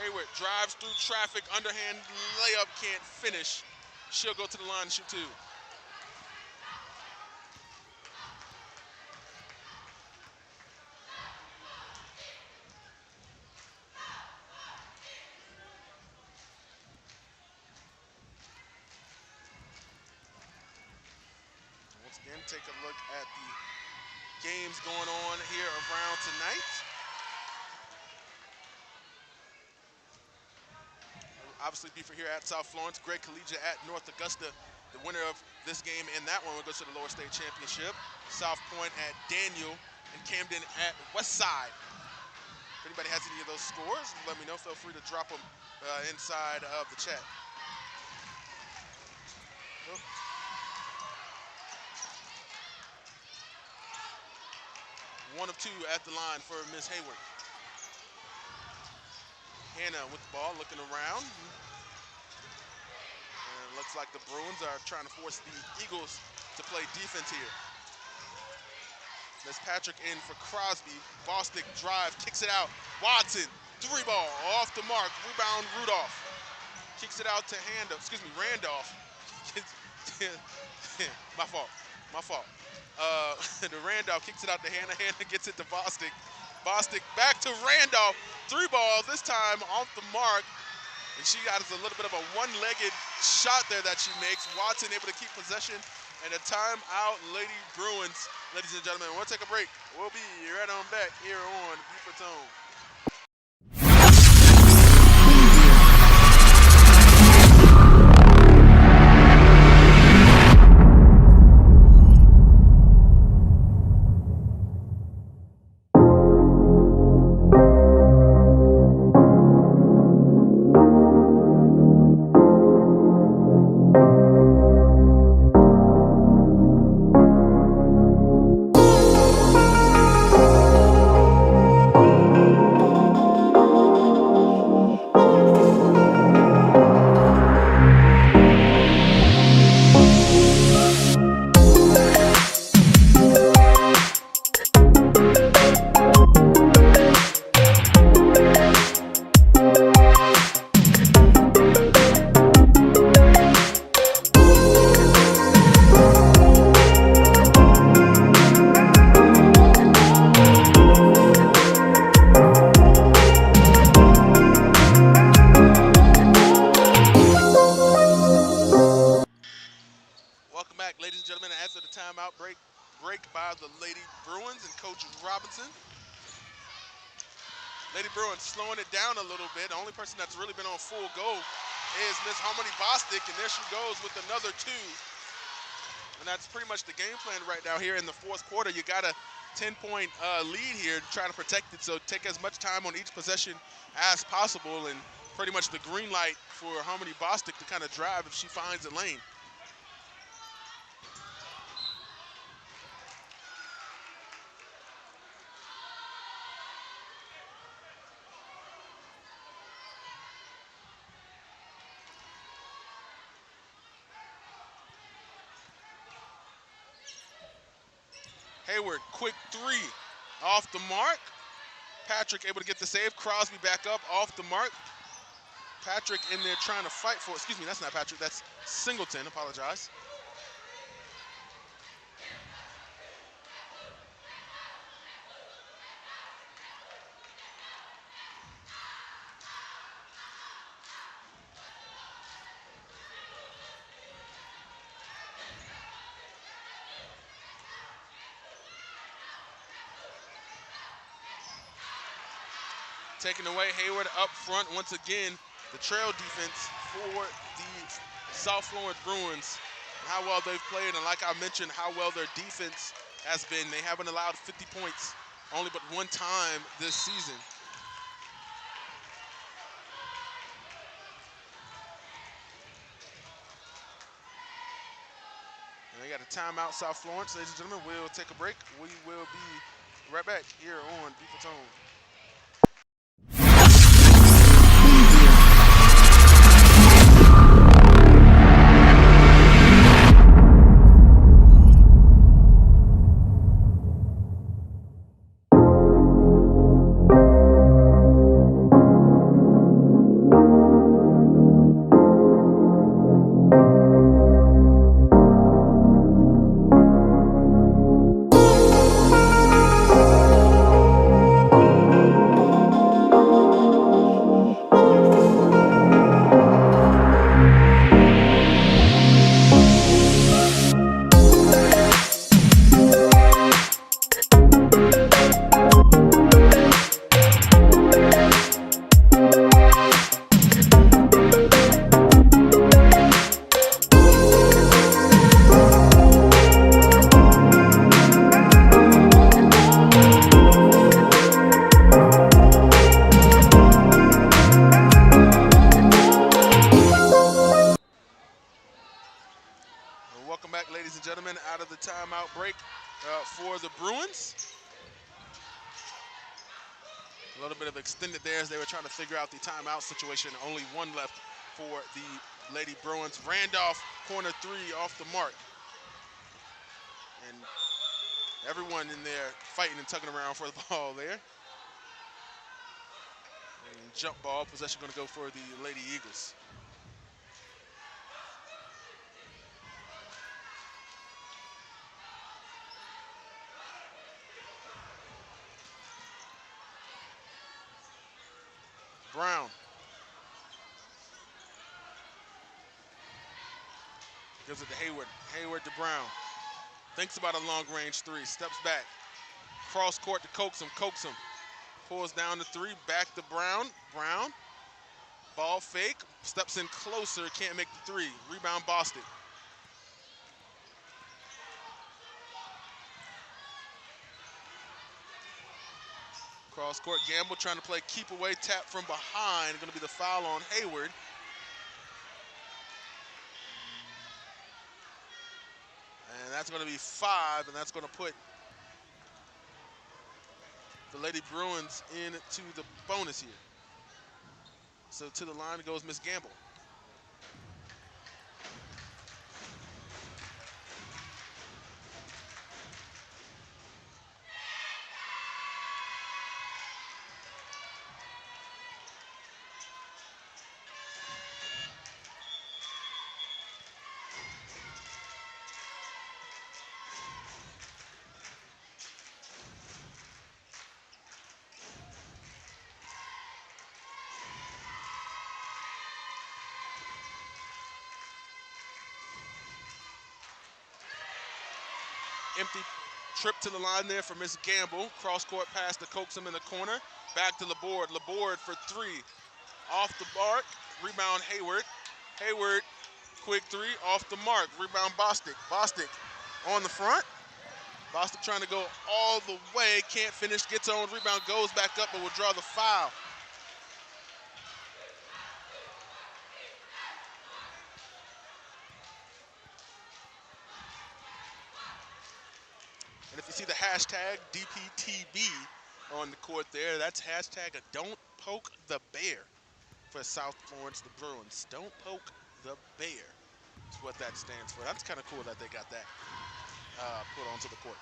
Hayward drives through traffic, underhand layup, can't finish. She'll go to the line and shoot two. Once again, take a look at the games going on here around tonight. Obviously, Beaufort here at South Florence, Greg Collegiate at North Augusta. The winner of this game and that one will go to the lower state championship. South Point at Daniel and Camden at Westside. If anybody has any of those scores, let me know. Feel free to drop them inside of the chat. Oh. 1 of 2 at the line for Ms. Hayward. Hannah with the ball, looking around. And it looks like the Bruins are trying to force the Eagles to play defense here. There's Patrick in for Crosby. Bostic drive, kicks it out. Watson, 3 ball, off the mark. Rebound Rudolph. Kicks it out to Randolph. My fault. The Randolph kicks it out to Hannah. Hannah gets it to Bostic. Bostic back to Randolph. 3 ball, this time off the mark. And she got a little bit of a one-legged shot there that she makes. Watson able to keep possession. And a timeout, Lady Bruins. Ladies and gentlemen, we'll take a break. We'll be right on back here on Beaufort's Own. Break by the Lady Bruins and Coach Robinson. Lady Bruins slowing it down a little bit. The only person that's really been on full go is Miss Harmony Bostic, and there she goes with another 2. And that's pretty much the game plan right now here in the 4th quarter. You got a 10-point lead here to try to protect it, so take as much time on each possession as possible, and pretty much the green light for Harmony Bostic to kind of drive if she finds a lane. Hayward, quick 3 off the mark. Patrick able to get the save. Crosby back up off the mark. Patrick in there trying to fight for, excuse me, that's not Patrick, that's Singleton, apologize. Taken away, Hayward up front once again. The trail defense for the South Florence Bruins. How well they've played, and like I mentioned, how well their defense has been. They haven't allowed 50 points only but 1 time this season. And they got a timeout, South Florence. Ladies and gentlemen, we'll take a break. We will be right back here on Beaufort's Own. Welcome back, ladies and gentlemen, out of the timeout break for the Bruins. A little bit of extended there as they were trying to figure out the timeout situation. Only one left for the Lady Bruins. Randolph, corner three off the mark. And everyone in there fighting and tugging around for the ball there. And jump ball, possession going to go for the Lady Eagles. Brown. Gives it to Hayward. Hayward to Brown. Thinks about a long range three. Steps back. Cross court to Coaxum. Coaxum pulls down the three. Back to Brown. Brown. Ball fake. Steps in closer. Can't make the three. Rebound Bostic. Cross court Gamble trying to play keep away. Tap from behind. Going to be the foul on Hayward. And that's going to be 5, and that's going to put the Lady Bruins into the bonus here. So to the line goes Miss Gamble. Empty trip to the line there for Miss Gamble. Cross court pass to Coaxum in the corner. Back to Laborde. Laborde for three. Off the mark. Rebound Hayward. Hayward, quick three. Off the mark. Rebound Bostic. Bostic on the front. Bostic trying to go all the way. Can't finish. Gets on rebound. Goes back up, but will draw the foul. And if you see the hashtag DPTB on the court there, that's hashtag Don't Poke the Bear for South Florence, the Bruins. Don't poke the bear is what that stands for. That's kind of cool that they got that put onto the court.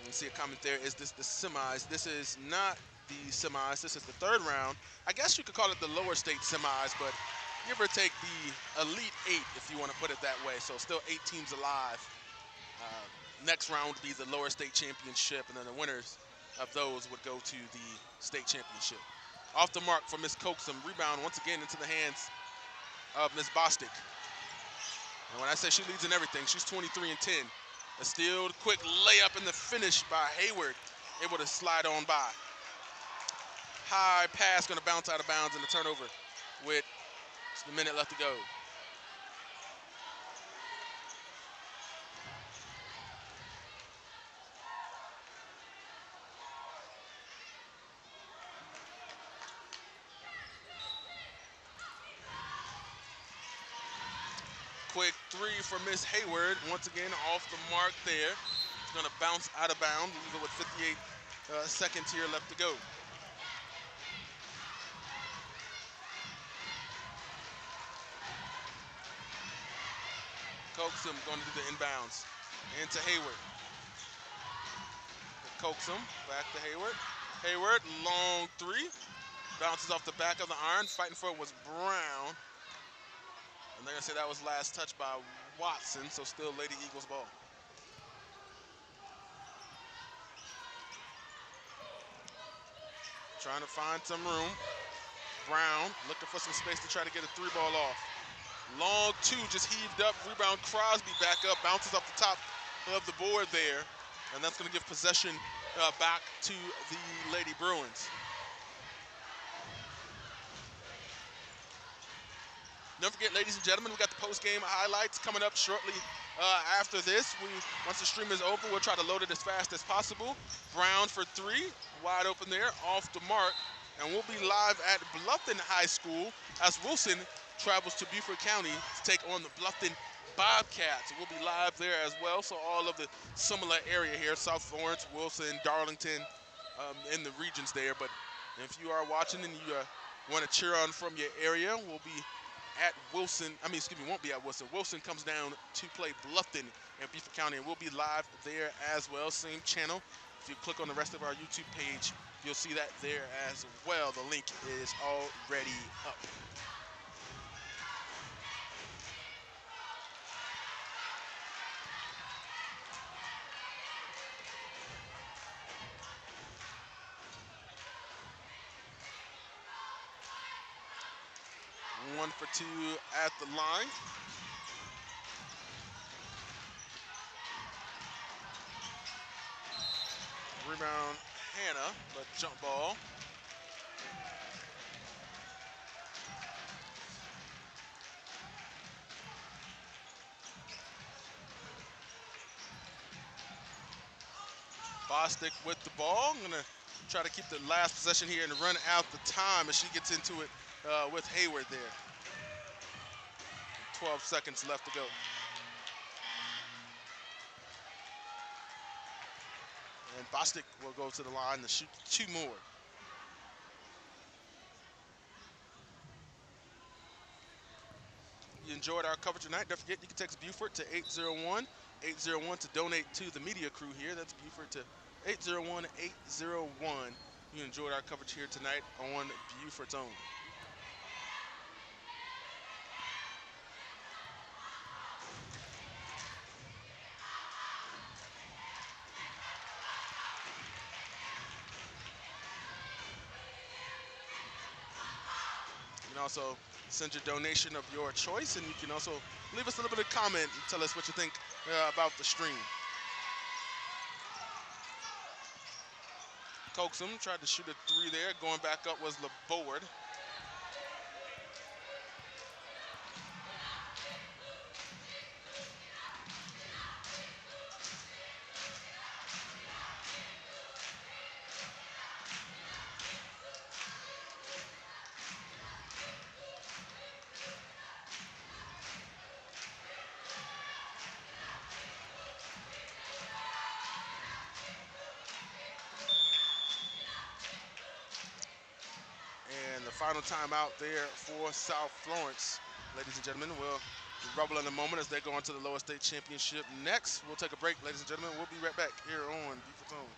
You see a comment there, is this the semis? This is not the semis. This is the third round. I guess you could call it the lower state semis, but give or take the Elite 8, if you want to put it that way. So still 8 teams alive. Next round would be the lower state championship, and then the winners of those would go to the state championship. Off the mark for Miss Coaxum. Rebound once again into the hands of Miss Bostic. And when I say she leads in everything, she's 23 and 10. A steal, quick layup in the finish by Hayward. Able to slide on by. High pass going to bounce out of bounds in the turnover with just a minute left to go. quick three for Miss Hayward. Once again, off the mark there. It's going to bounce out of bounds. Leave it with 58 seconds here left to go. Coax him, going to do the inbounds. Into Hayward. Coax him, back to Hayward. Hayward, long three. Bounces off the back of the iron. Fighting for it was Brown. And they're going to say that was last touch by Watson, so still Lady Eagles ball. Trying to find some room. Brown looking for some space to try to get a three ball off. Long two just heaved up. Rebound Crosby back up. Bounces off the top of the board there. And that's going to give possession back to the Lady Bruins. Don't forget, ladies and gentlemen, we got the post-game highlights coming up shortly after this. Once the stream is open, we'll try to load it as fast as possible. Brown for three, wide open there, off the mark. And we'll be live at Bluffton High School as Wilson travels to Beaufort County to take on the Bluffton Bobcats. We'll be live there as well, so all of the similar area here, South Florence, Wilson, Darlington, in the regions there. But if you are watching and you want to cheer on from your area, we'll be at Wilson. Won't be at Wilson. Wilson comes down to play Bluffton in Beaufort County, and we'll be live there as well. Same channel. If you click on the rest of our YouTube page, you'll see that there as well. The link is already up. One for two at the line. Rebound Hannah, but jump ball. Bostic with the ball. I'm gonna try to keep the last possession here and run out the time as she gets into it with Hayward there. 12 seconds left to go. And Bostic will go to the line to shoot two more. You enjoyed our coverage tonight. Don't forget, you can text Beaufort to 801-801 to donate to the media crew here. That's Beaufort to 801-801. You enjoyed our coverage here tonight on Beaufort's Own. You can also send your donation of your choice, and you can also leave us a little bit of comment and tell us what you think about the stream. Coaxum tried to shoot a three there. Going back up was LeBoard. The final timeout there for South Florence, ladies and gentlemen. We'll rubble in a moment as they go on to the lower state championship next. We'll take a break, ladies and gentlemen. We'll be right back here on Beaufort's Own.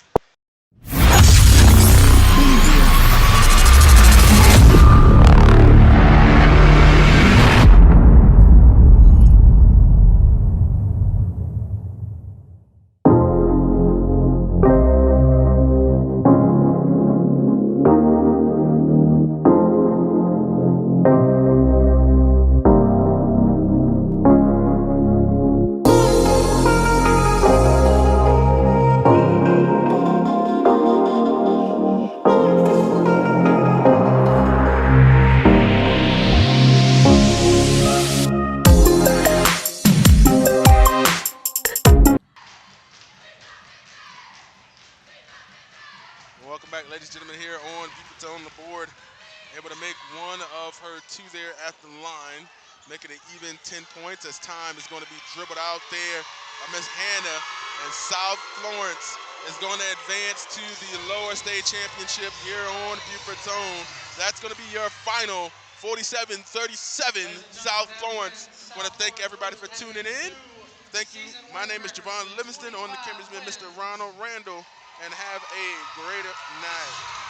Welcome back, ladies and gentlemen, here on Beaufort's Own. The board able to make one of her two there at the line. making it even 10 points as time is going to be dribbled out there by Miss Hannah. And South Florence is going to advance to the lower state championship here on Beaufort's own. That's going to be your final, 47-37 South Florence. I want to thank everybody for tuning in. Thank you. My name is Javon Livingston. On the camera's been Mr. Ronald Randall. And have a great night.